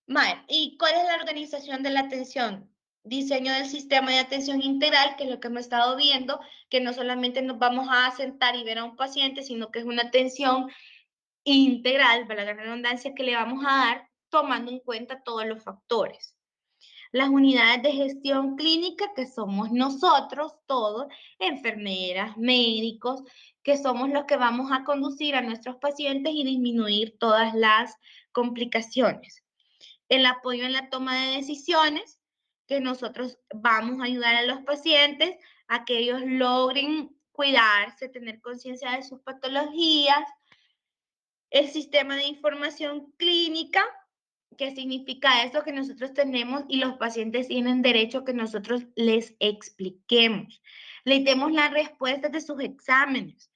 Vale, ¿y cuál es la organización de la atención? Diseño del sistema de atención integral, que es lo que hemos estado viendo, que no solamente nos vamos a sentar y ver a un paciente, sino que es una atención integral, para la redundancia, que le vamos a dar tomando en cuenta todos los factores. Las unidades de gestión clínica, que somos nosotros todos, enfermeras, médicos, que somos los que vamos a conducir a nuestros pacientes y disminuir todas las complicaciones. El apoyo en la toma de decisiones, que nosotros vamos a ayudar a los pacientes a que ellos logren cuidarse, tener conciencia de sus patologías. El sistema de información clínica, ¿qué significa eso? Que nosotros tenemos y los pacientes tienen derecho a que nosotros les expliquemos. Les demos las respuestas de sus exámenes.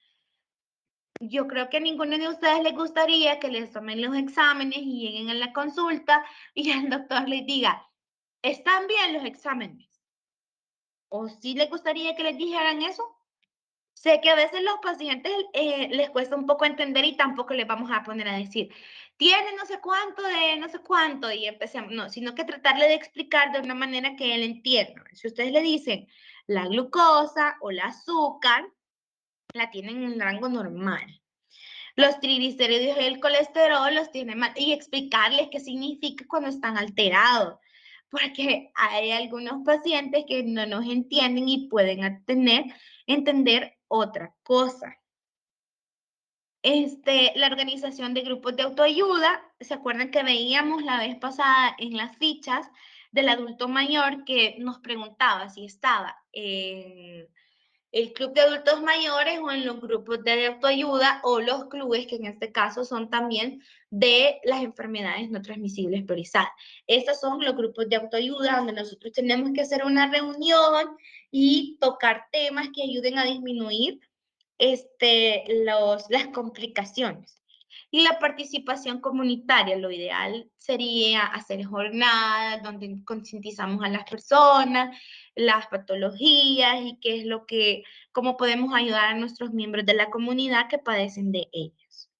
Yo creo que a ninguno de ustedes les gustaría que les tomen los exámenes y lleguen a la consulta y el doctor les diga, ¿están bien los exámenes? ¿O sí les gustaría que les dijeran eso? Sé que a veces los pacientes les cuesta un poco entender y tampoco les vamos a poner a decir, tiene no sé cuánto de no sé cuánto y empecemos, no, sino que tratarle de explicar de una manera que él entienda. Si ustedes le dicen la glucosa o el azúcar, la tienen en un rango normal. Los triglicéridos y el colesterol los tienen mal y explicarles qué significa cuando están alterados. Porque hay algunos pacientes que no nos entienden y pueden entender otra cosa. La organización de grupos de autoayuda, ¿se acuerdan que veíamos la vez pasada en las fichas del adulto mayor que nos preguntaba si estaba en el club de adultos mayores o en los grupos de autoayuda o los clubes, que en este caso son también de las enfermedades no transmisibles priorizadas? Estos son los grupos de autoayuda donde nosotros tenemos que hacer una reunión y tocar temas que ayuden a disminuir las complicaciones. Y la participación comunitaria, lo ideal sería hacer jornadas donde concientizamos a las personas, las patologías y qué es cómo podemos ayudar a nuestros miembros de la comunidad que padecen de ellas.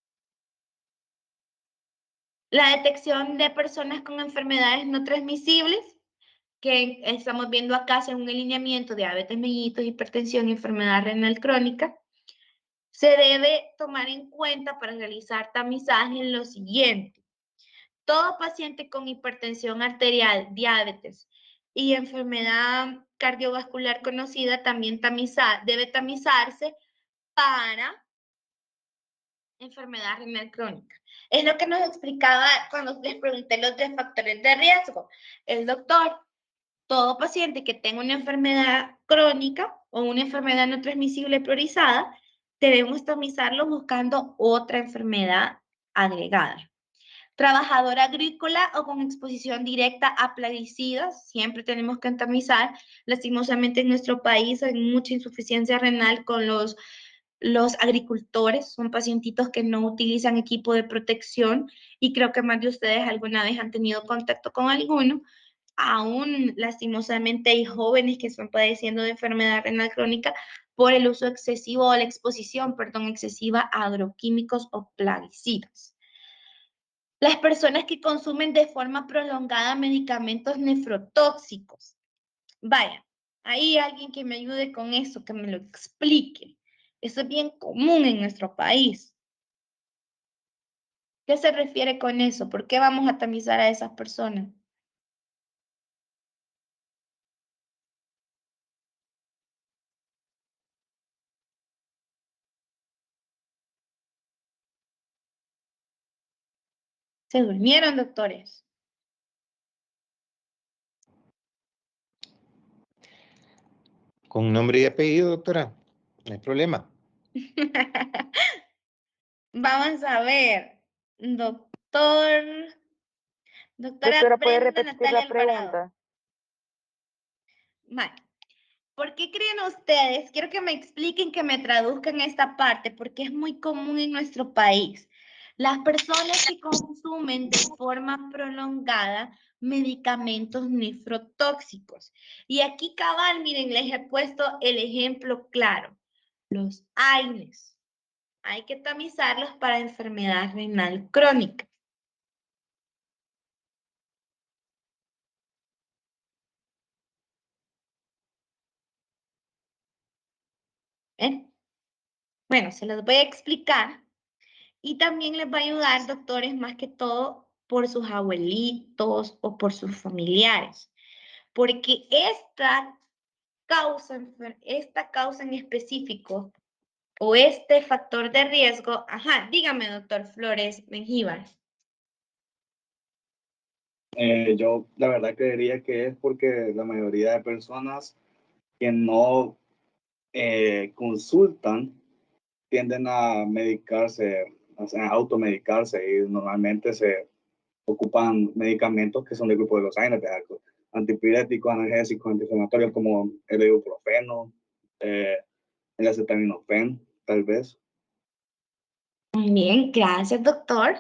La detección de personas con enfermedades no transmisibles, que estamos viendo acá según el lineamiento, diabetes mellitus, hipertensión y enfermedad renal crónica. Se debe tomar en cuenta para realizar tamizaje en lo siguiente. Todo paciente con hipertensión arterial, diabetes y enfermedad cardiovascular conocida también debe tamizarse para enfermedad renal crónica. Es lo que nos explicaba cuando les pregunté los 3 factores de riesgo. El doctor, todo paciente que tenga una enfermedad crónica o una enfermedad no transmisible priorizada, debemos tamizarlo buscando otra enfermedad agregada. Trabajador agrícola o con exposición directa a plaguicidas, siempre tenemos que tamizar. Lastimosamente en nuestro país hay mucha insuficiencia renal con los agricultores, son pacientitos que no utilizan equipo de protección y creo que más de ustedes alguna vez han tenido contacto con alguno. Aún lastimosamente hay jóvenes que están padeciendo de enfermedad renal crónica por el uso excesivo o la exposición, excesiva a agroquímicos o plaguicidas. Las personas que consumen de forma prolongada medicamentos nefrotóxicos. Vaya, hay alguien que me ayude con eso, que me lo explique. Eso es bien común en nuestro país. ¿Qué se refiere con eso? ¿Por qué vamos a tamizar a esas personas? ¿Se durmieron, doctores? Con nombre y apellido, doctora. No hay problema. Vamos a ver. Doctora ¿puede Brenda repetir Natalia la Alvarado. pregunta? Vale. ¿Por qué creen ustedes? Quiero que me expliquen, que me traduzcan esta parte, porque es muy común en nuestro país. Las personas que consumen de forma prolongada medicamentos nefrotóxicos. Y aquí cabal, miren, les he puesto el ejemplo claro. Los AINES. Hay que tamizarlos para enfermedad renal crónica. ¿Eh? Bueno, se los voy a explicar. Y también les va a ayudar, doctores, más que todo por sus abuelitos o por sus familiares. Porque esta causa en específico o este factor de riesgo, ajá, dígame, doctor Flores Mengíbar. Yo la verdad creería que es porque la mayoría de personas que no consultan tienden a medicarse, o sea, a automedicarse y normalmente se ocupan medicamentos que son del grupo de los AINES, antipiréticos, analgésicos, antiinflamatorios como el ibuprofeno, el acetaminofén, tal vez. Muy bien, gracias, doctor.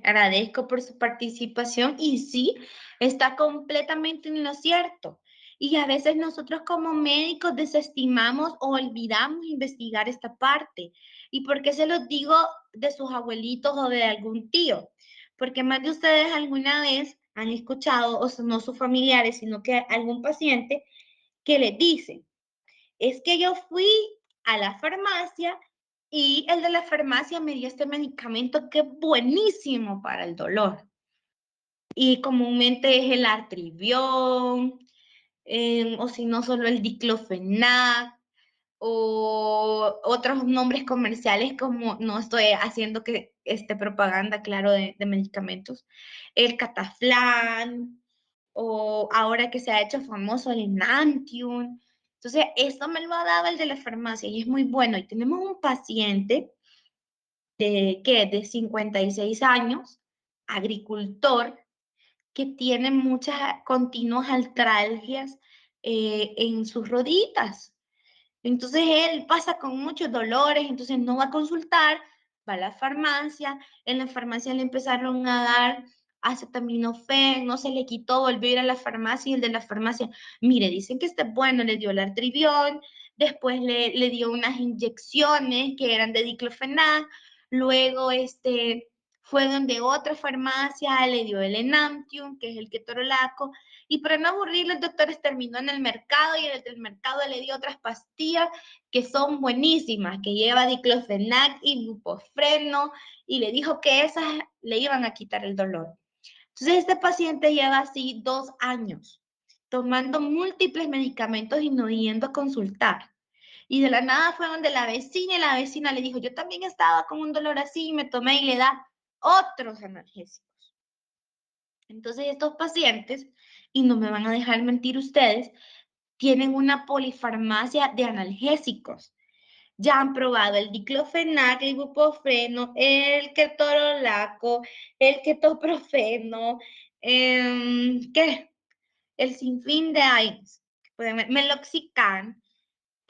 Agradezco por su participación y sí, está completamente en lo cierto. Y a veces nosotros como médicos desestimamos o olvidamos investigar esta parte. ¿Y por qué se los digo de sus abuelitos o de algún tío? Porque más de ustedes alguna vez han escuchado, o no sus familiares, sino que algún paciente que les dice, es que yo fui a la farmacia y el de la farmacia me dio este medicamento que es buenísimo para el dolor. Y comúnmente es el Artribión, o si no, solo el diclofenac, o otros nombres comerciales como, no estoy haciendo que propaganda, claro, de medicamentos, el Cataflán, o ahora que se ha hecho famoso el Enantium. Entonces, esto me lo ha dado el de la farmacia y es muy bueno. Y tenemos un paciente de 56 años, agricultor, que tiene muchas continuas artralgias en sus rodillas. Entonces él pasa con muchos dolores, entonces no va a consultar, va a la farmacia, en la farmacia le empezaron a dar acetaminofén, no se le quitó, volvió a ir a la farmacia y el de la farmacia, mire, dicen que este es bueno, le dio el Artribión, después le dio unas inyecciones que eran de diclofenac, luego fue donde otra farmacia le dio el Enantium, que es el ketorolaco, y para no aburrir, los doctores terminó en el mercado y el del mercado le dio otras pastillas que son buenísimas, que lleva diclofenac y ibuprofeno, y le dijo que esas le iban a quitar el dolor. Entonces, este paciente lleva así 2 años, tomando múltiples medicamentos y no yendo a consultar. Y de la nada fue donde la vecina, y la vecina le dijo, yo también estaba con un dolor así, y me tomé y le da otros analgésicos. Entonces, estos pacientes, y no me van a dejar mentir ustedes, tienen una polifarmacia de analgésicos. Ya han probado el diclofenac, el ibuprofeno, el ketorolaco, el ketoprofeno, ¿qué? El sinfín de AINES, meloxicam,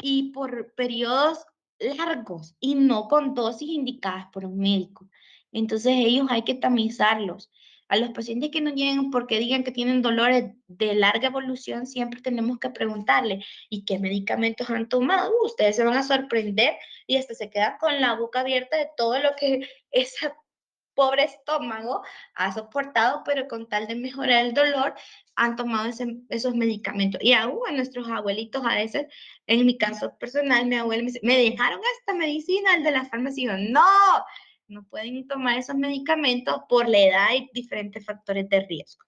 y por periodos largos y no con dosis indicadas por un médico. Entonces ellos hay que tamizarlos. A los pacientes que no lleguen porque digan que tienen dolores de larga evolución, siempre tenemos que preguntarle, ¿y qué medicamentos han tomado? Ustedes se van a sorprender y hasta se quedan con la boca abierta de todo lo que esa pobre estómago ha soportado, pero con tal de mejorar el dolor, han tomado esos medicamentos. Y aún a nuestros abuelitos a veces, en mi caso personal, mi abuela me dice, me dejaron esta medicina, el de la farmacia. Y yo, no, no pueden tomar esos medicamentos por la edad y diferentes factores de riesgo.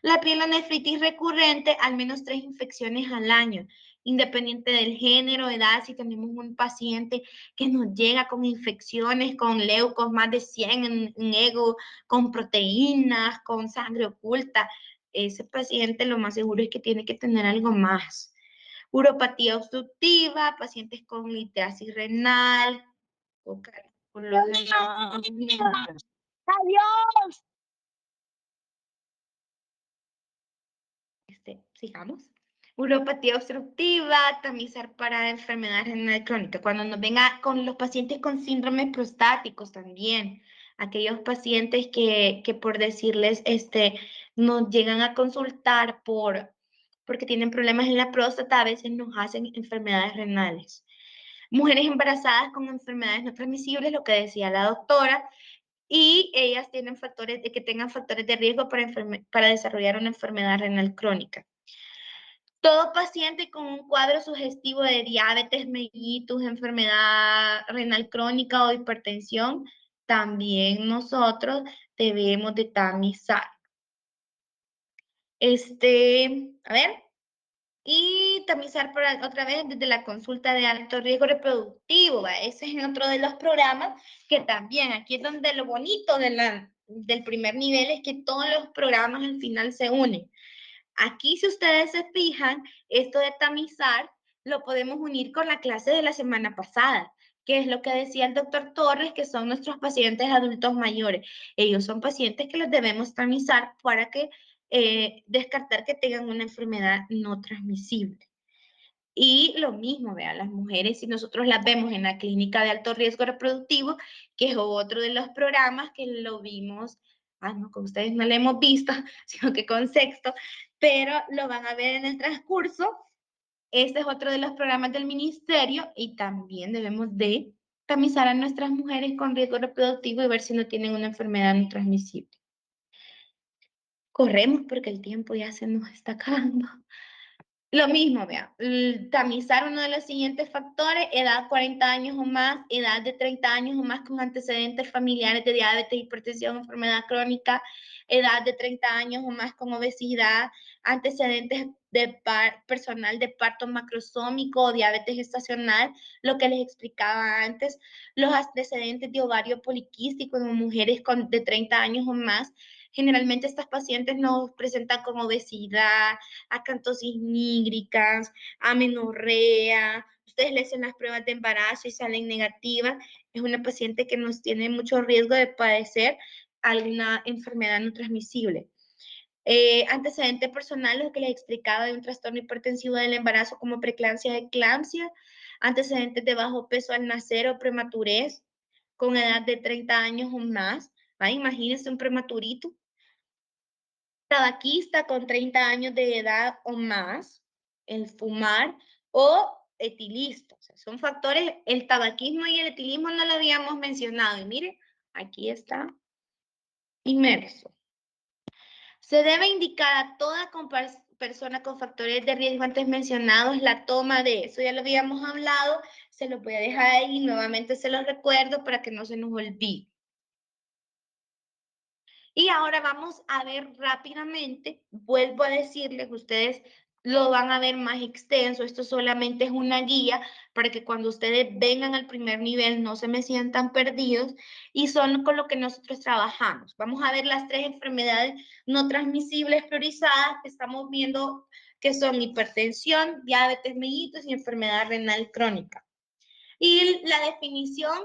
La pielonefritis recurrente, al menos 3 infecciones al año, independiente del género, edad, si tenemos un paciente que nos llega con infecciones, con leucos, más de 100 en ego, con proteínas, con sangre oculta, ese paciente lo más seguro es que tiene que tener algo más. Uropatía obstructiva, pacientes con litiasis renal, ¡adiós! Sigamos. Uropatía obstructiva, tamizar para enfermedad renal crónica. Cuando nos venga con los pacientes con síndromes prostáticos también, aquellos pacientes que por decirles, nos llegan a consultar porque tienen problemas en la próstata, a veces nos hacen enfermedades renales. Mujeres embarazadas con enfermedades no transmisibles, lo que decía la doctora, y ellas tienen factores que tengan factores de riesgo para desarrollar una enfermedad renal crónica. Todo paciente con un cuadro sugestivo de diabetes mellitus, enfermedad renal crónica o hipertensión, también nosotros debemos de tamizar. A ver, y tamizar otra vez desde la consulta de alto riesgo reproductivo. ¿Va? Ese es otro de los programas que también, aquí es donde lo bonito del primer nivel es que todos los programas al final se unen. Aquí, si ustedes se fijan, esto de tamizar lo podemos unir con la clase de la semana pasada, que es lo que decía el doctor Torres, que son nuestros pacientes adultos mayores. Ellos son pacientes que los debemos tamizar para que descartar que tengan una enfermedad no transmisible. Y lo mismo, vean, las mujeres, si nosotros las vemos en la clínica de alto riesgo reproductivo, que es otro de los programas que lo vimos, no, con ustedes no lo hemos visto, sino que con sexto, pero lo van a ver en el transcurso. Este es otro de los programas del ministerio y también debemos de tamizar a nuestras mujeres con riesgo reproductivo y ver si no tienen una enfermedad no transmisible. Corremos porque el tiempo ya se nos está acabando. Lo mismo, vean, tamizar uno de los siguientes factores, edad 40 años o más, edad de 30 años o más con antecedentes familiares de diabetes, hipertensión, enfermedad crónica, edad de 30 años o más con obesidad, antecedentes de personal de parto macrosómico o diabetes gestacional, lo que les explicaba antes, los antecedentes de ovario poliquístico en mujeres de 30 años o más. Generalmente estas pacientes nos presentan con obesidad, acantosis nígricas, amenorrea. Ustedes le hacen las pruebas de embarazo y salen negativas. Es una paciente que nos tiene mucho riesgo de padecer alguna enfermedad no transmisible. Antecedente personal, lo que les explicaba de un trastorno hipertensivo del embarazo como preeclampsia, eclampsia. Antecedentes de bajo peso al nacer o prematurez con edad de 30 años o más. Imagínense un prematurito. Tabaquista con 30 años de edad o más, el fumar o etilista. O sea, son factores, el tabaquismo y el etilismo no lo habíamos mencionado. Y miren, aquí está inmerso. Se debe indicar a toda persona con factores de riesgo antes mencionados la toma de eso. Ya lo habíamos hablado, se los voy a dejar ahí, nuevamente se los recuerdo para que no se nos olvide. Y ahora vamos a ver rápidamente, vuelvo a decirles, ustedes lo van a ver más extenso, esto solamente es una guía para que cuando ustedes vengan al primer nivel no se me sientan perdidos y son con lo que nosotros trabajamos. Vamos a ver las 3 enfermedades no transmisibles priorizadas que estamos viendo que son hipertensión, diabetes mellitus y enfermedad renal crónica. Y la definición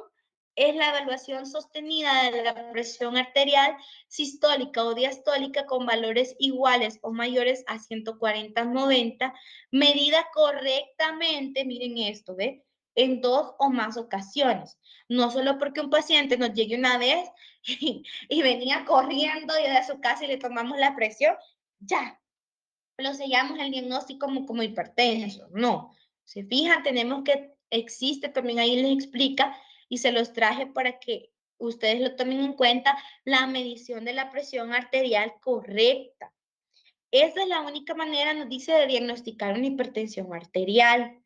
es la evaluación sostenida de la presión arterial sistólica o diastólica con valores iguales o mayores a 140/90, medida correctamente, miren esto, ¿ve? En 2 o más ocasiones. No solo porque un paciente nos llegue una vez y venía corriendo de su casa y le tomamos la presión, ya, lo sellamos el diagnóstico como hipertenso. No, se fijan, tenemos que, existe también ahí les explica y se los traje para que ustedes lo tomen en cuenta, la medición de la presión arterial correcta. Esa es la única manera, nos dice, de diagnosticar una hipertensión arterial.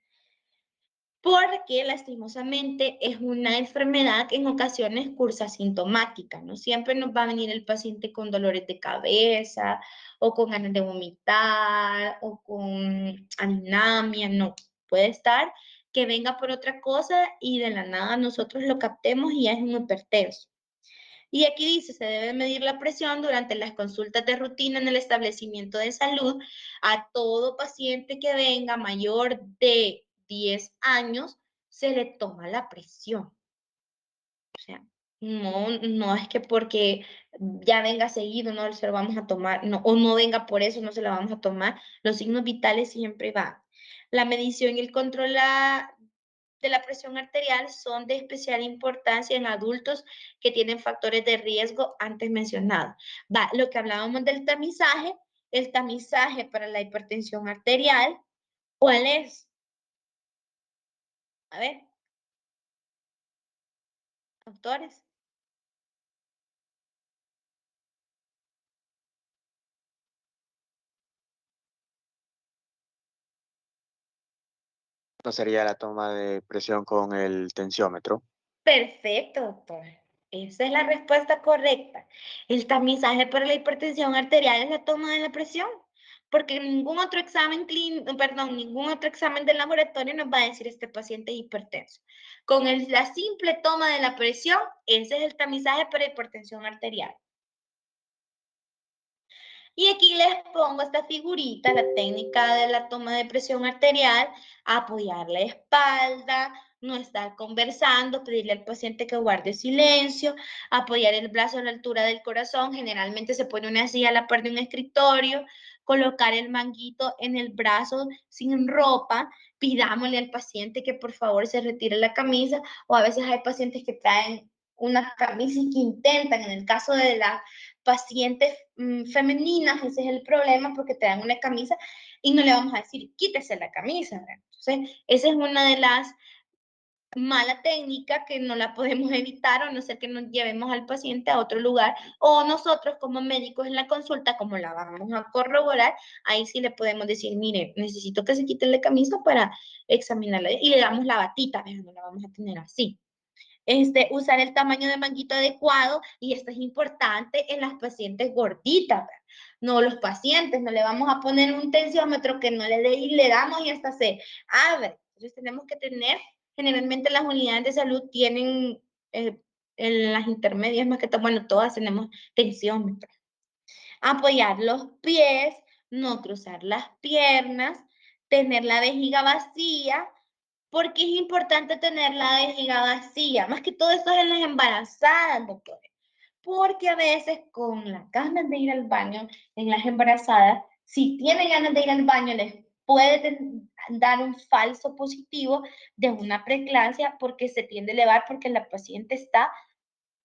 Porque lastimosamente es una enfermedad que en ocasiones cursa asintomática, ¿no? Siempre nos va a venir el paciente con dolores de cabeza, o con ganas de vomitar, o con anemia, no. Puede estar que venga por otra cosa y de la nada nosotros lo captemos y ya es un hipertenso. Y aquí dice, se debe medir la presión durante las consultas de rutina en el establecimiento de salud a todo paciente que venga mayor de 10 años, se le toma la presión. O sea, no es que porque ya venga seguido no se lo vamos a tomar, no, o no venga por eso no se lo vamos a tomar. Los signos vitales siempre van. La medición y el control de la presión arterial son de especial importancia en adultos que tienen factores de riesgo antes mencionados. Va, lo que hablábamos del tamizaje, el tamizaje para la hipertensión arterial, ¿cuál es? A ver. Autores. ¿No sería la toma de presión con el tensiómetro? Perfecto, doctor. Esa es la respuesta correcta. El tamizaje para la hipertensión arterial es la toma de la presión, porque ningún otro examen clínico, perdón, ningún otro examen de laboratorio nos va a decir este paciente es hipertenso. Con la simple toma de la presión, ese es el tamizaje para hipertensión arterial. Y aquí les pongo esta figurita, la técnica de la toma de presión arterial, apoyar la espalda, no estar conversando, pedirle al paciente que guarde silencio, apoyar el brazo a la altura del corazón, generalmente se pone una silla a la par de un escritorio, colocar el manguito en el brazo sin ropa, pidámosle al paciente que por favor se retire la camisa, o a veces hay pacientes que traen una camisa y que intentan, en el caso de la pacientes femeninas, ese es el problema porque te dan una camisa y no le vamos a decir quítese la camisa. Entonces, esa es una de las mala técnica que no la podemos evitar, o no ser que nos llevemos al paciente a otro lugar, o nosotros como médicos en la consulta, como la vamos a corroborar, ahí sí le podemos decir, mire, necesito que se quite la camisa para examinarla, y le damos la batita, no la vamos a tener así. Usar el tamaño de manguito adecuado, y esto es importante en las pacientes gorditas, no los pacientes, no le vamos a poner un tensiómetro que no le dé y le damos y hasta se abre. Entonces tenemos que tener, generalmente las unidades de salud tienen en las intermedias más que todo, bueno, todas tenemos tensiómetro. Apoyar los pies, no cruzar las piernas, tener la vejiga vacía. ¿Por qué es importante tener la vejiga vacía? Más que todo esto es en las embarazadas, doctores. Porque a veces con las ganas de ir al baño en las embarazadas, si tienen ganas de ir al baño, les puede dar un falso positivo de una preeclampsia porque se tiende a elevar porque la paciente está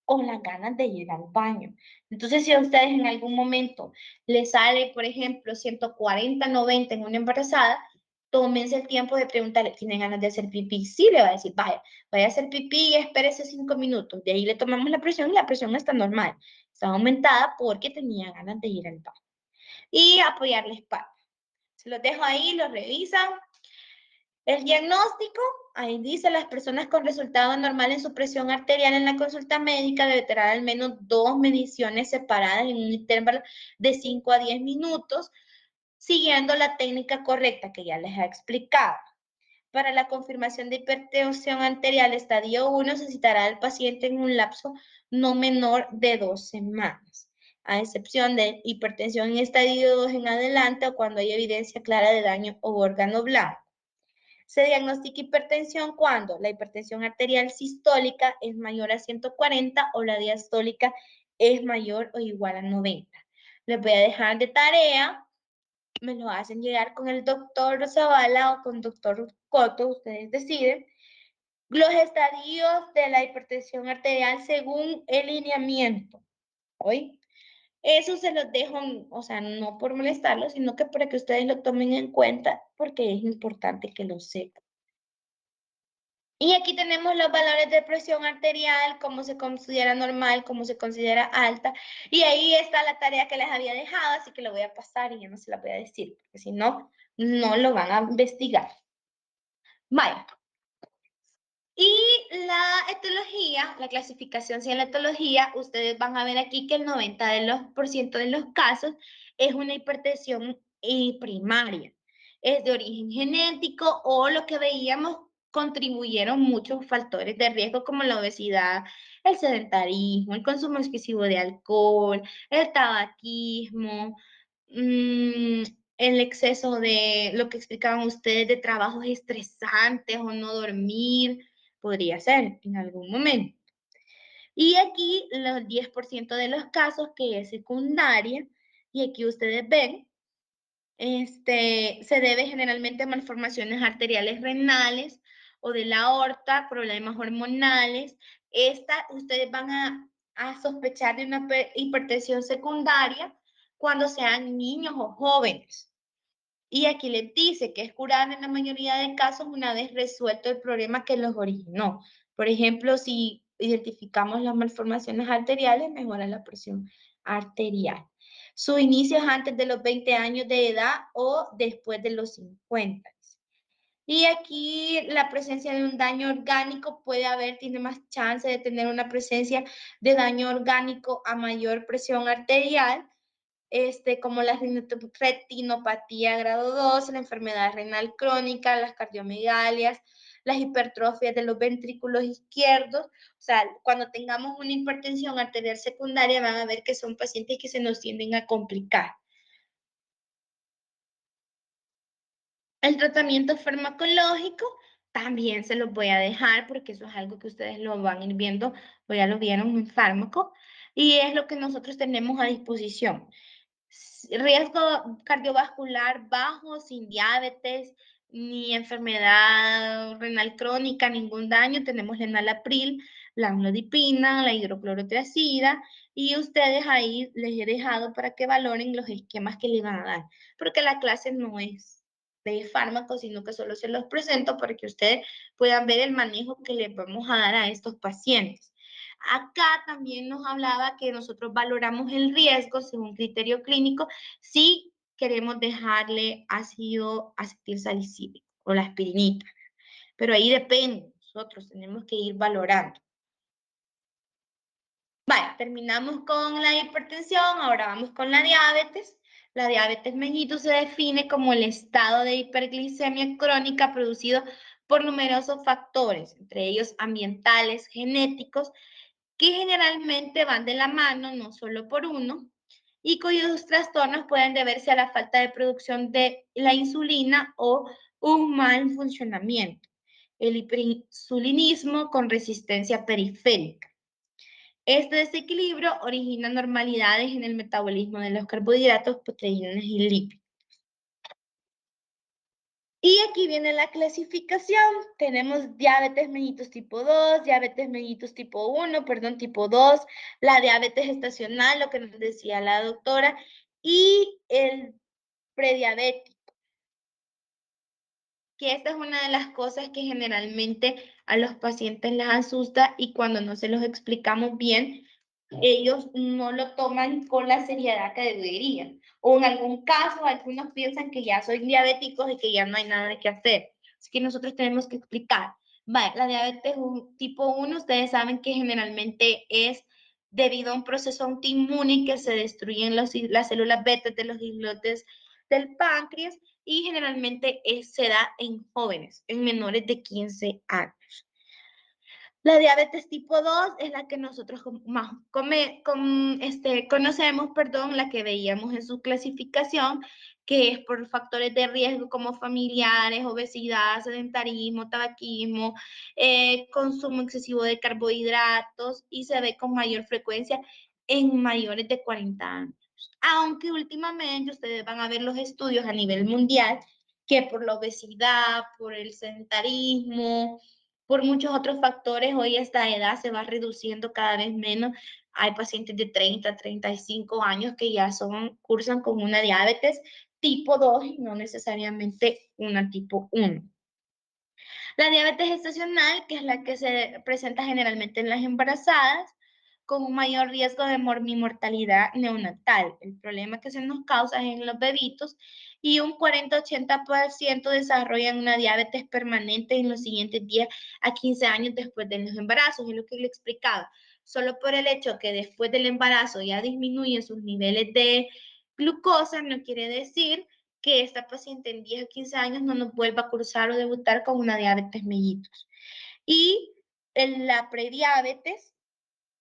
con las ganas de ir al baño. Entonces, si a ustedes en algún momento les sale, por ejemplo, 140, 90 en una embarazada, tómense el tiempo de preguntarle, ¿tienen ganas de hacer pipí? Sí, le va a decir, vaya a hacer pipí y espérese 5 minutos. De ahí le tomamos la presión y la presión está normal. Está aumentada porque tenía ganas de ir al baño. Y apoyar la espalda. Se los dejo ahí, lo revisan. El diagnóstico, ahí dice, las personas con resultado normal en su presión arterial en la consulta médica deben tener al menos 2 mediciones separadas en un intervalo de 5 a 10 minutos, siguiendo la técnica correcta que ya les he explicado. Para la confirmación de hipertensión arterial estadio 1, necesitará al paciente en un lapso no menor de 2 semanas, a excepción de hipertensión en estadio 2 en adelante o cuando hay evidencia clara de daño o órgano blanco. Se diagnostica hipertensión cuando la hipertensión arterial sistólica es mayor a 140 o la diastólica es mayor o igual a 90. Les voy a dejar de tarea, me lo hacen llegar con el doctor Zavala o con doctor Coto, ustedes deciden, los estadios de la hipertensión arterial según el lineamiento. ¿Hoy? Eso se los dejo, o sea, no por molestarlos, sino que para que ustedes lo tomen en cuenta, porque es importante que lo sepan. Y aquí tenemos los valores de presión arterial, cómo se considera normal, cómo se considera alta. Y ahí está la tarea que les había dejado, así que lo voy a pasar y ya no se la voy a decir, porque si no, no lo van a investigar. Vaya. Y la etología, la clasificación en la etología, ustedes van a ver aquí que el 90% de los casos es una hipertensión primaria. Es de origen genético o lo que veíamos contribuyeron muchos factores de riesgo como la obesidad, el sedentarismo, el consumo excesivo de alcohol, el tabaquismo, el exceso de lo que explicaban ustedes de trabajos estresantes o no dormir, podría ser en algún momento. Y aquí los 10% de los casos que es secundaria, y aquí ustedes ven, se debe generalmente a malformaciones arteriales renales o de la aorta, problemas hormonales. Ustedes van a sospechar de una hipertensión secundaria cuando sean niños o jóvenes. Y aquí les dice que es curable en la mayoría de casos una vez resuelto el problema que los originó. Por ejemplo, si identificamos las malformaciones arteriales, mejora la presión arterial. Su inicio es antes de los 20 años de edad o después de los 50. Y aquí la presencia de un daño orgánico tiene más chance de tener una presencia de daño orgánico a mayor presión arterial, como la retinopatía grado 2, la enfermedad renal crónica, las cardiomegalias, las hipertrofias de los ventrículos izquierdos. O sea, cuando tengamos una hipertensión arterial secundaria van a ver que son pacientes que se nos tienden a complicar. El tratamiento farmacológico también se los voy a dejar porque eso es algo que ustedes lo van a ir viendo, o ya lo vieron en fármaco, y es lo que nosotros tenemos a disposición. Riesgo cardiovascular bajo, sin diabetes, ni enfermedad renal crónica, ningún daño. Tenemos la enalapril, la amlodipina, la hidroclorotiazida, y ustedes ahí les he dejado para que valoren los esquemas que le van a dar, porque la clase no es de fármacos, sino que solo se los presento para que ustedes puedan ver el manejo que les vamos a dar a estos pacientes. Acá también nos hablaba que nosotros valoramos el riesgo según criterio clínico si queremos dejarle ácido acetilsalicílico o la aspirinita. Pero ahí depende, nosotros tenemos que ir valorando. Vale, terminamos con la hipertensión, ahora vamos con la diabetes. La diabetes mellitus se define como el estado de hiperglicemia crónica producido por numerosos factores, entre ellos ambientales, genéticos, que generalmente van de la mano, no solo por uno, y cuyos trastornos pueden deberse a la falta de producción de la insulina o un mal funcionamiento. El hiperinsulinismo con resistencia periférica. Este desequilibrio origina anormalidades en el metabolismo de los carbohidratos, proteínas y lípidos. Y aquí viene la clasificación. Tenemos diabetes mellitus tipo 2, diabetes mellitus tipo 1, tipo 2, la diabetes gestacional, lo que nos decía la doctora, y el prediabético. Que esta es una de las cosas que generalmente a los pacientes les asusta y cuando no se los explicamos bien, ellos no lo toman con la seriedad que deberían. O en algún caso, algunos piensan que ya son diabéticos y que ya no hay nada que hacer. Así que nosotros tenemos que explicar. Vale, la diabetes tipo 1, ustedes saben que generalmente es debido a un proceso autoinmune que se destruyen las células beta de los islotes del páncreas y generalmente se da en jóvenes, en menores de 15 años. La diabetes tipo 2 es la que nosotros más conocemos, la que veíamos en su clasificación, que es por factores de riesgo como familiares, obesidad, sedentarismo, tabaquismo, consumo excesivo de carbohidratos y se ve con mayor frecuencia en mayores de 40 años. Aunque últimamente ustedes van a ver los estudios a nivel mundial que por la obesidad, por el sedentarismo, por muchos otros factores, hoy esta edad se va reduciendo cada vez menos. Hay pacientes de 30, 35 años que ya cursan con una diabetes tipo 2 y no necesariamente una tipo 1. La diabetes gestacional, que es la que se presenta generalmente en las embarazadas, con un mayor riesgo de mortalidad neonatal. El problema que se nos causa es en los bebitos y un 40-80% desarrollan una diabetes permanente en los siguientes 10 a 15 años después de los embarazos. Es lo que le explicaba. Solo por el hecho que después del embarazo ya disminuyen sus niveles de glucosa, no quiere decir que esta paciente en 10 o 15 años no nos vuelva a cursar o debutar con una diabetes mellitus. Y en la prediabetes,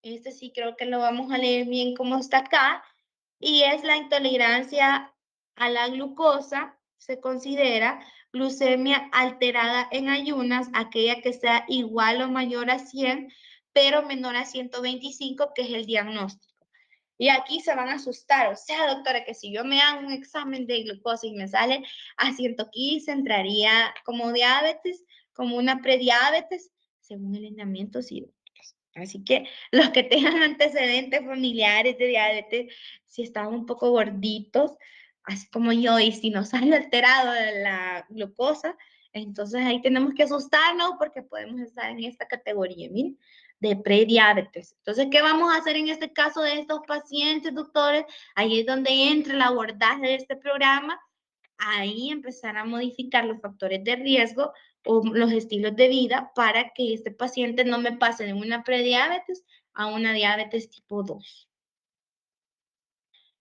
sí creo que lo vamos a leer bien como está acá, y es la intolerancia a la glucosa, se considera glucemia alterada en ayunas, aquella que sea igual o mayor a 100, pero menor a 125, que es el diagnóstico. Y aquí se van a asustar, o sea, doctora, que si yo me hago un examen de glucosa y me sale a 115, entraría como diabetes, como una prediabetes, según el lineamiento CIDE. Así que los que tengan antecedentes familiares de diabetes, si están un poco gorditos, así como yo, y si nos han alterado la glucosa, entonces ahí tenemos que asustarnos porque podemos estar en esta categoría, miren, de prediabetes. Entonces, ¿qué vamos a hacer en este caso de estos pacientes, doctores? Ahí es donde entra el abordaje de este programa. Ahí empezar a modificar los factores de riesgo o los estilos de vida para que este paciente no me pase de una prediabetes a una diabetes tipo 2.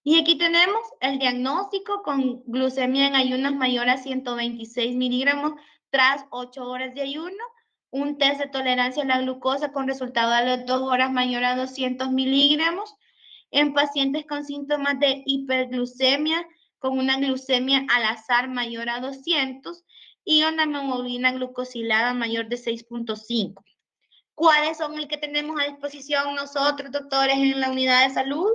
Y aquí tenemos el diagnóstico con glucemia en ayunas mayor a 126 miligramos tras 8 horas de ayuno, un test de tolerancia a la glucosa con resultado a las 2 horas mayor a 200 miligramos, en pacientes con síntomas de hiperglucemia, con una glucemia al azar mayor a 200 y una hemoglobina glucosilada mayor de 6.5. ¿Cuáles son el que tenemos a disposición nosotros, doctores, en la unidad de salud?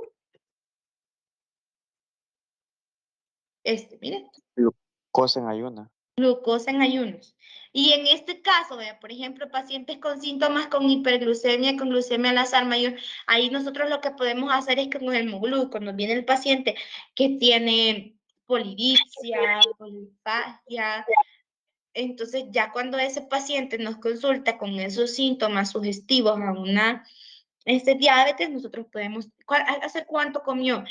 Miren. Glucosa en ayuna. Glucosa en ayunos. Y en este caso, vea, por ejemplo, pacientes con síntomas con hiperglucemia, con glucemia al azar mayor, ahí nosotros lo que podemos hacer es que con el hemoglu, cuando viene el paciente que tiene polidipsia, polifagia, entonces ya cuando ese paciente nos consulta con esos síntomas sugestivos a una diabetes, nosotros podemos, ¿hace cuánto comió?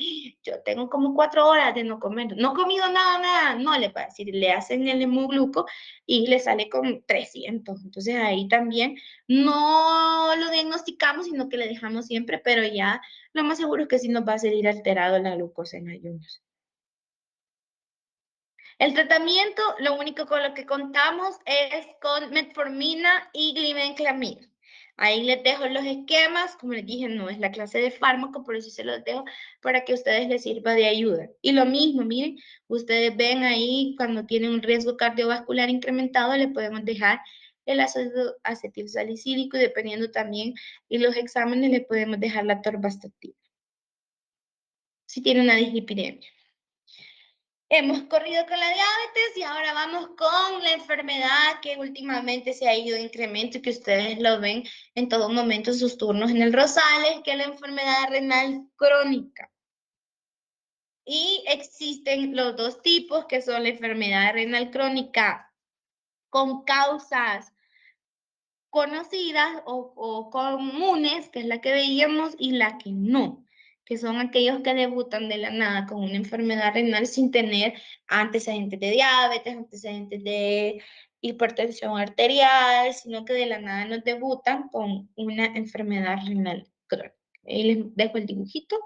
Yo tengo como 4 horas de no comer, no he comido nada, no le va a decir, le hacen el hemogluco y le sale con 300, entonces ahí también no lo diagnosticamos, sino que le dejamos siempre, pero ya lo más seguro es que sí nos va a salir alterado la glucosa en ayunos. El tratamiento, lo único con lo que contamos es con metformina y glibenclamida. Ahí les dejo los esquemas, como les dije, no es la clase de fármaco, por eso se los dejo para que a ustedes les sirva de ayuda. Y lo mismo, miren, ustedes ven ahí cuando tienen un riesgo cardiovascular incrementado, le podemos dejar el ácido acetilsalicílico y dependiendo también de los exámenes, le podemos dejar la atorvastatina. Si tiene una dislipidemia. Hemos corrido con la diabetes y ahora vamos con la enfermedad que últimamente se ha ido en incremento y que ustedes lo ven en todo momento en sus turnos en el Rosales, que es la enfermedad renal crónica. Y existen los dos tipos, que son la enfermedad renal crónica con causas conocidas o comunes, que es la que veíamos, y la que no, que son aquellos que debutan de la nada con una enfermedad renal sin tener antecedentes de diabetes, antecedentes de hipertensión arterial, sino que de la nada nos debutan con una enfermedad renal crónica. Ahí les dejo el dibujito.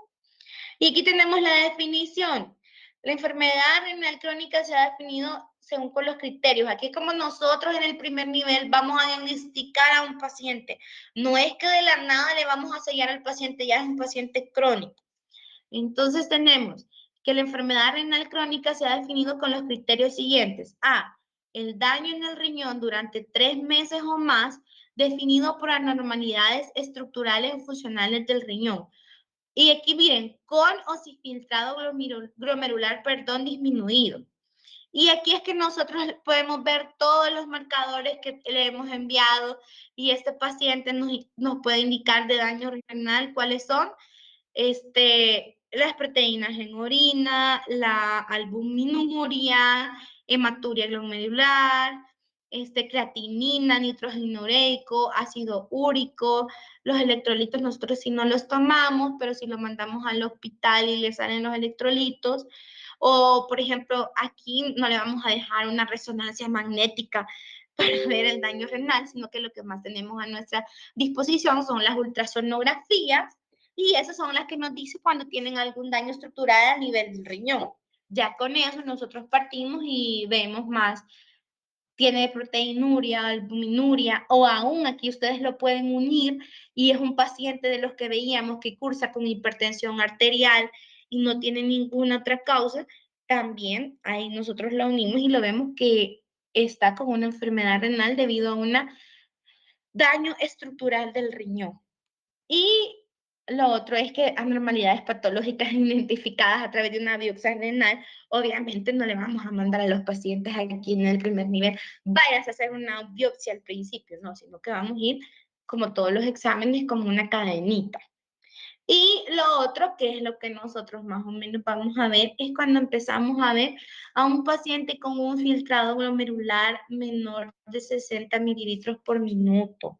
Y aquí tenemos la definición. La enfermedad renal crónica se ha definido según con los criterios. Aquí como nosotros en el primer nivel vamos a diagnosticar a un paciente. No es que de la nada le vamos a sellar al paciente, ya es un paciente crónico. Entonces tenemos que la enfermedad renal crónica se ha definido con los criterios siguientes. A, el daño en el riñón durante 3 meses o más, definido por anormalidades estructurales o funcionales del riñón. Y aquí miren, con o sin filtrado glomerular, disminuido. Y aquí es que nosotros podemos ver todos los marcadores que le hemos enviado y este paciente nos puede indicar de daño renal cuáles son. Las proteínas en orina, la albuminuria, hematuria glomerular, creatinina, nitrógeno ureico, ácido úrico, los electrolitos nosotros si no los tomamos, pero si lo mandamos al hospital y le salen los electrolitos, o por ejemplo aquí no le vamos a dejar una resonancia magnética para ver el daño renal, sino que lo que más tenemos a nuestra disposición son las ultrasonografías, y esas son las que nos dicen cuando tienen algún daño estructural a nivel del riñón. Ya con eso nosotros partimos y vemos más, tiene proteinuria, albuminuria, o aún aquí ustedes lo pueden unir y es un paciente de los que veíamos que cursa con hipertensión arterial y no tiene ninguna otra causa, también ahí nosotros lo unimos y lo vemos que está con una enfermedad renal debido a un daño estructural del riñón. Y lo otro es que anormalidades patológicas identificadas a través de una biopsia renal, obviamente no le vamos a mandar a los pacientes aquí en el primer nivel, vayas a hacer una biopsia al principio, no, sino que vamos a ir como todos los exámenes como una cadenita. Y lo otro, que es lo que nosotros más o menos vamos a ver, es cuando empezamos a ver a un paciente con un filtrado glomerular menor de 60 mililitros por minuto.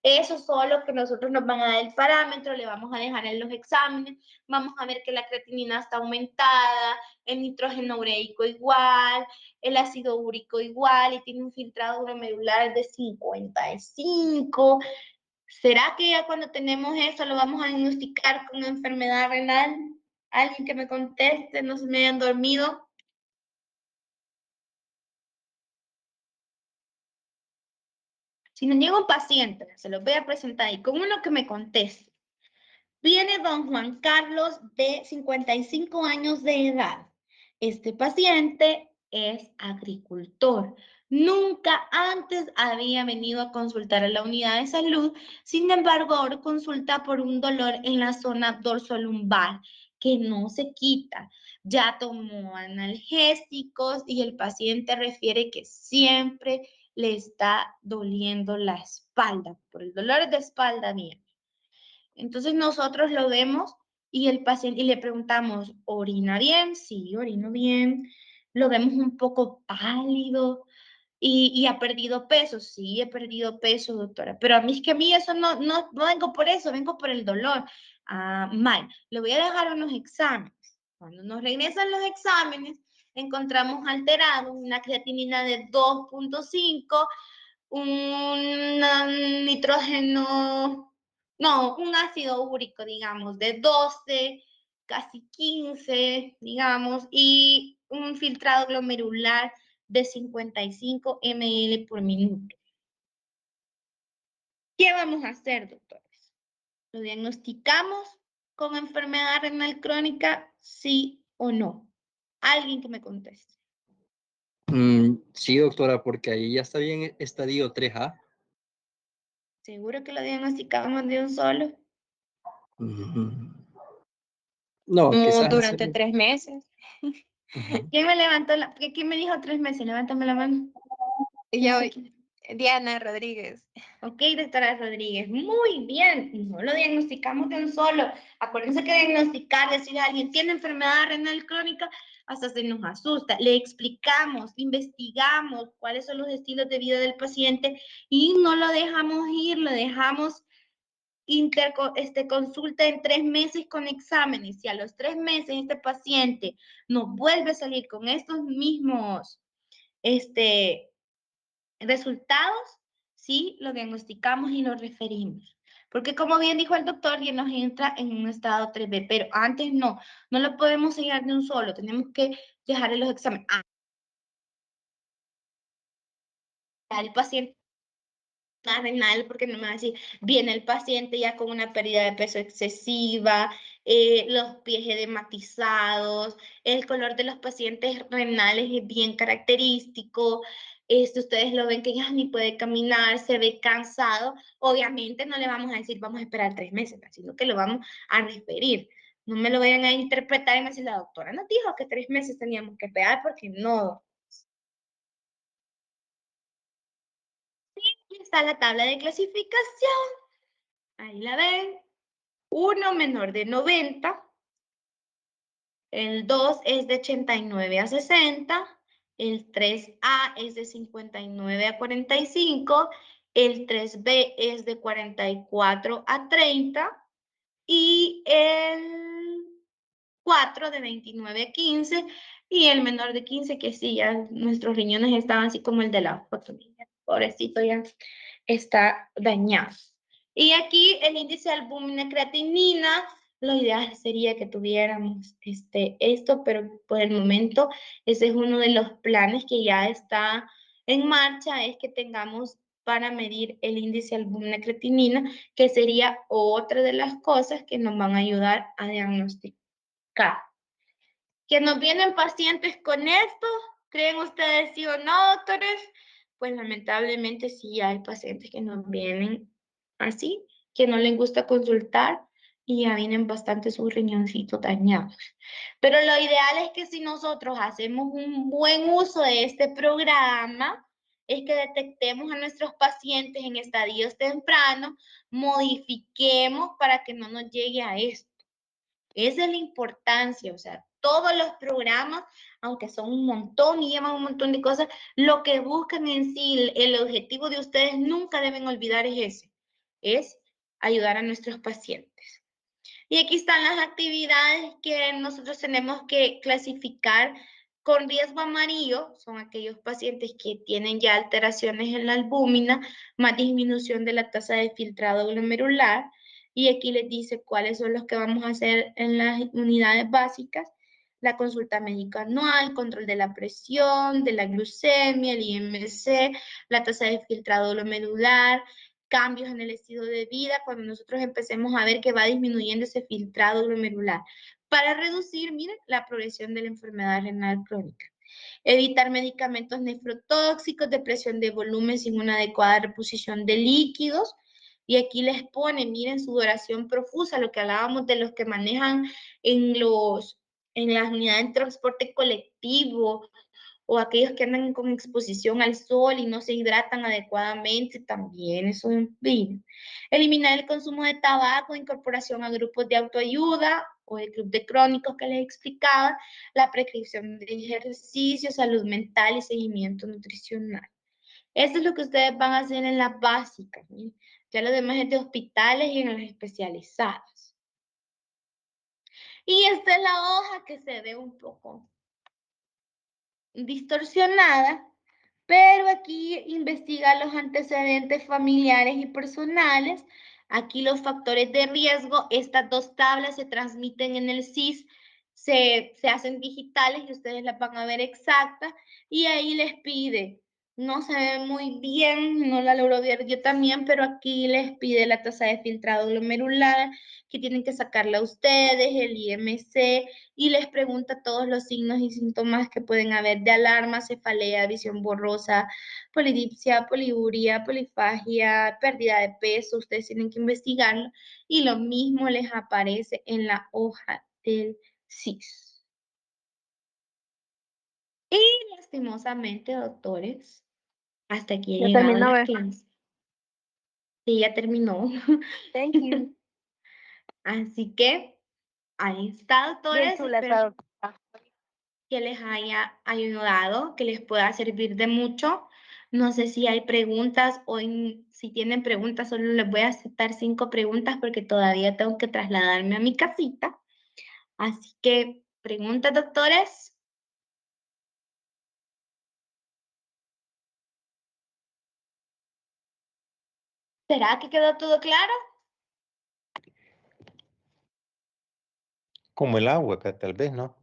Eso es solo que nosotros nos van a dar el parámetro, le vamos a dejar en los exámenes, vamos a ver que la creatinina está aumentada, el nitrógeno ureico igual, el ácido úrico igual y tiene un filtrado glomerular de 55. ¿Será que ya cuando tenemos eso lo vamos a diagnosticar con enfermedad renal? ¿Alguien que me conteste? ¿No se me hayan dormido? Si nos llega un paciente, se los voy a presentar y con uno que me conteste. Viene don Juan Carlos de 55 años de edad. Este paciente es agricultor. Nunca antes había venido a consultar a la unidad de salud, sin embargo ahora consulta por un dolor en la zona dorsolumbar que no se quita. Ya tomó analgésicos y el paciente refiere que siempre le está doliendo la espalda, por el dolor de espalda bien. Entonces nosotros lo vemos y el paciente y le preguntamos, ¿orina bien? Sí, orino bien. Lo vemos un poco pálido y ha perdido peso. Sí, he perdido peso, doctora. Pero a mí eso no vengo por eso, vengo por el dolor. Ah, mal. Le voy a dejar unos exámenes. Cuando nos regresan los exámenes, encontramos alterado una creatinina de 2.5, un nitrógeno, no, un ácido úrico, digamos, de 12, casi 15, digamos, y un filtrado glomerular de 55 ml por minuto. ¿Qué vamos a hacer, doctores? ¿Lo diagnosticamos con enfermedad renal crónica, sí o no? Alguien que me conteste. Sí, doctora, porque ahí ya está bien estadio 3A. ¿Seguro que lo diagnosticamos de un solo? No, quizás Durante 3 meses. ¿Quién me levantó ¿Quién me dijo 3 meses? Levántame la mano. Yo, Diana Rodríguez. Ok, doctora Rodríguez, muy bien. No lo diagnosticamos de un solo. Acuérdense que diagnosticar, decirle a alguien tiene enfermedad renal crónica, hasta se nos asusta. Le explicamos, investigamos cuáles son los estilos de vida del paciente y no lo dejamos ir, lo dejamos consulta en 3 meses con exámenes. Si a los 3 meses este paciente nos vuelve a salir con estos mismos resultados, sí, lo diagnosticamos y lo referimos. Porque como bien dijo el doctor, ya nos entra en un estado 3B, pero antes no lo podemos seguir de un solo, tenemos que dejarle los exámenes. El paciente renal, porque no me va a decir, viene el paciente ya con una pérdida de peso excesiva, los pies edematizados, el color de los pacientes renales es bien característico, ustedes lo ven que ya ni puede caminar, se ve cansado, obviamente no le vamos a decir, vamos a esperar 3 meses, sino que lo vamos a referir. No me lo vayan a interpretar y me decir, la doctora nos dijo que 3 meses teníamos que esperar porque no. Y está la tabla de clasificación. Ahí la ven. 1 menor de 90. El 2 es de 89 a 60. El 3A es de 59 a 45. El 3B es de 44 a 30. Y el 4 de 29 a 15. Y el menor de 15, que sí, ya nuestros riñones estaban así como el de la foto. Pobrecito, ya está dañado. Y aquí el índice de albúmina creatinina, lo ideal sería que tuviéramos esto, pero por el momento ese es uno de los planes que ya está en marcha, es que tengamos para medir el índice de albúmina creatinina, que sería otra de las cosas que nos van a ayudar a diagnosticar. ¿Que nos vienen pacientes con esto? ¿Creen ustedes sí o no, doctores? Pues lamentablemente sí hay pacientes que nos vienen así, que no les gusta consultar y ya vienen bastante sus riñoncitos dañados. Pero lo ideal es que si nosotros hacemos un buen uso de este programa, es que detectemos a nuestros pacientes en estadios tempranos, modifiquemos para que no nos llegue a esto. Esa es la importancia, o sea, todos los programas, aunque son un montón y llevan un montón de cosas, lo que buscan en sí, el objetivo de ustedes nunca deben olvidar es ese, es ayudar a nuestros pacientes. Y aquí están las actividades que nosotros tenemos que clasificar con riesgo amarillo. Son aquellos pacientes que tienen ya alteraciones en la albúmina, más disminución de la tasa de filtrado glomerular. Y aquí les dice cuáles son los que vamos a hacer en las unidades básicas. La consulta médica anual, control de la presión, de la glucemia, el IMC, la tasa de filtrado glomerular, cambios en el estilo de vida, cuando nosotros empecemos a ver que va disminuyendo ese filtrado glomerular, para reducir, miren, la progresión de la enfermedad renal crónica. Evitar medicamentos nefrotóxicos, depresión de volumen sin una adecuada reposición de líquidos. Y aquí les pone, miren, sudoración profusa, lo que hablábamos de los que manejan en las unidades de transporte colectivo, o aquellos que andan con exposición al sol y no se hidratan adecuadamente, también eso impide. Eliminar el consumo de tabaco, incorporación a grupos de autoayuda o el club de crónicos que les explicaba, la prescripción de ejercicio, salud mental y seguimiento nutricional. Eso es lo que ustedes van a hacer en las básicas. ¿Sí? Ya lo demás es de hospitales y en las especializadas. Y esta es la hoja que se ve un poco distorsionada, pero aquí investiga los antecedentes familiares y personales. Aquí los factores de riesgo, estas dos tablas se transmiten en el SIS, se hacen digitales y ustedes las van a ver exactas, y ahí les pide, no se ve muy bien, no la logro ver yo también, pero aquí les pide la tasa de filtrado glomerular, que tienen que sacarla ustedes, el IMC, y les pregunta todos los signos y síntomas que pueden haber de alarma, cefalea, visión borrosa, polidipsia, poliuria, polifagia, pérdida de peso. Ustedes tienen que investigarlo y lo mismo les aparece en la hoja del SIS. Y lastimosamente, doctores, hasta aquí he llegado la clase. Sí, ya terminó. Thank you. Así que ahí está, Bien doctores. chula Espero esa doctora. que les haya ayudado, que les pueda servir de mucho. No sé si hay preguntas o si tienen preguntas, solo les voy a aceptar 5 preguntas porque todavía tengo que trasladarme a mi casita. Así que, preguntas, doctores. ¿Será que quedó todo claro? Como el agua, tal vez, ¿no?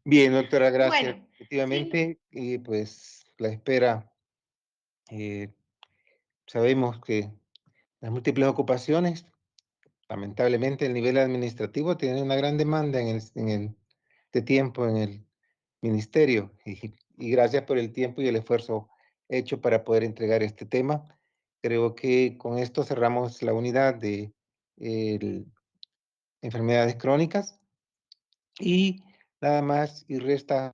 Bien, doctora, gracias. Bueno, sí. Efectivamente, pues la espera, sabemos que las múltiples ocupaciones, lamentablemente el nivel administrativo tiene una gran demanda de tiempo en el ministerio y gracias por el tiempo y el esfuerzo hecho para poder entregar este tema. Creo que con esto cerramos la unidad de enfermedades crónicas y nada más y resta.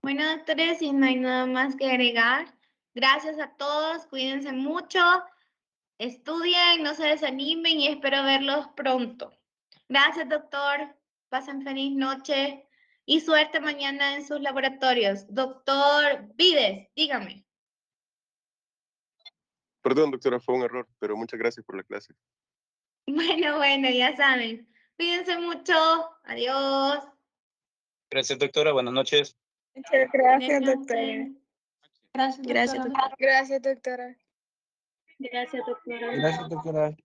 Bueno, doctores, si no hay nada más que agregar, gracias a todos, cuídense mucho, estudien, no se desanimen y espero verlos pronto. Gracias, doctor. Pasen feliz noche y suerte mañana en sus laboratorios. Doctor Vides, dígame. Perdón, doctora, fue un error, pero muchas gracias por la clase. Bueno, ya saben. Cuídense mucho. Adiós. Gracias, doctora. Buenas noches. Muchas gracias, doctora. Gracias, doctora. Gracias, doctora. Gracias, doctora. Gracias, doctora.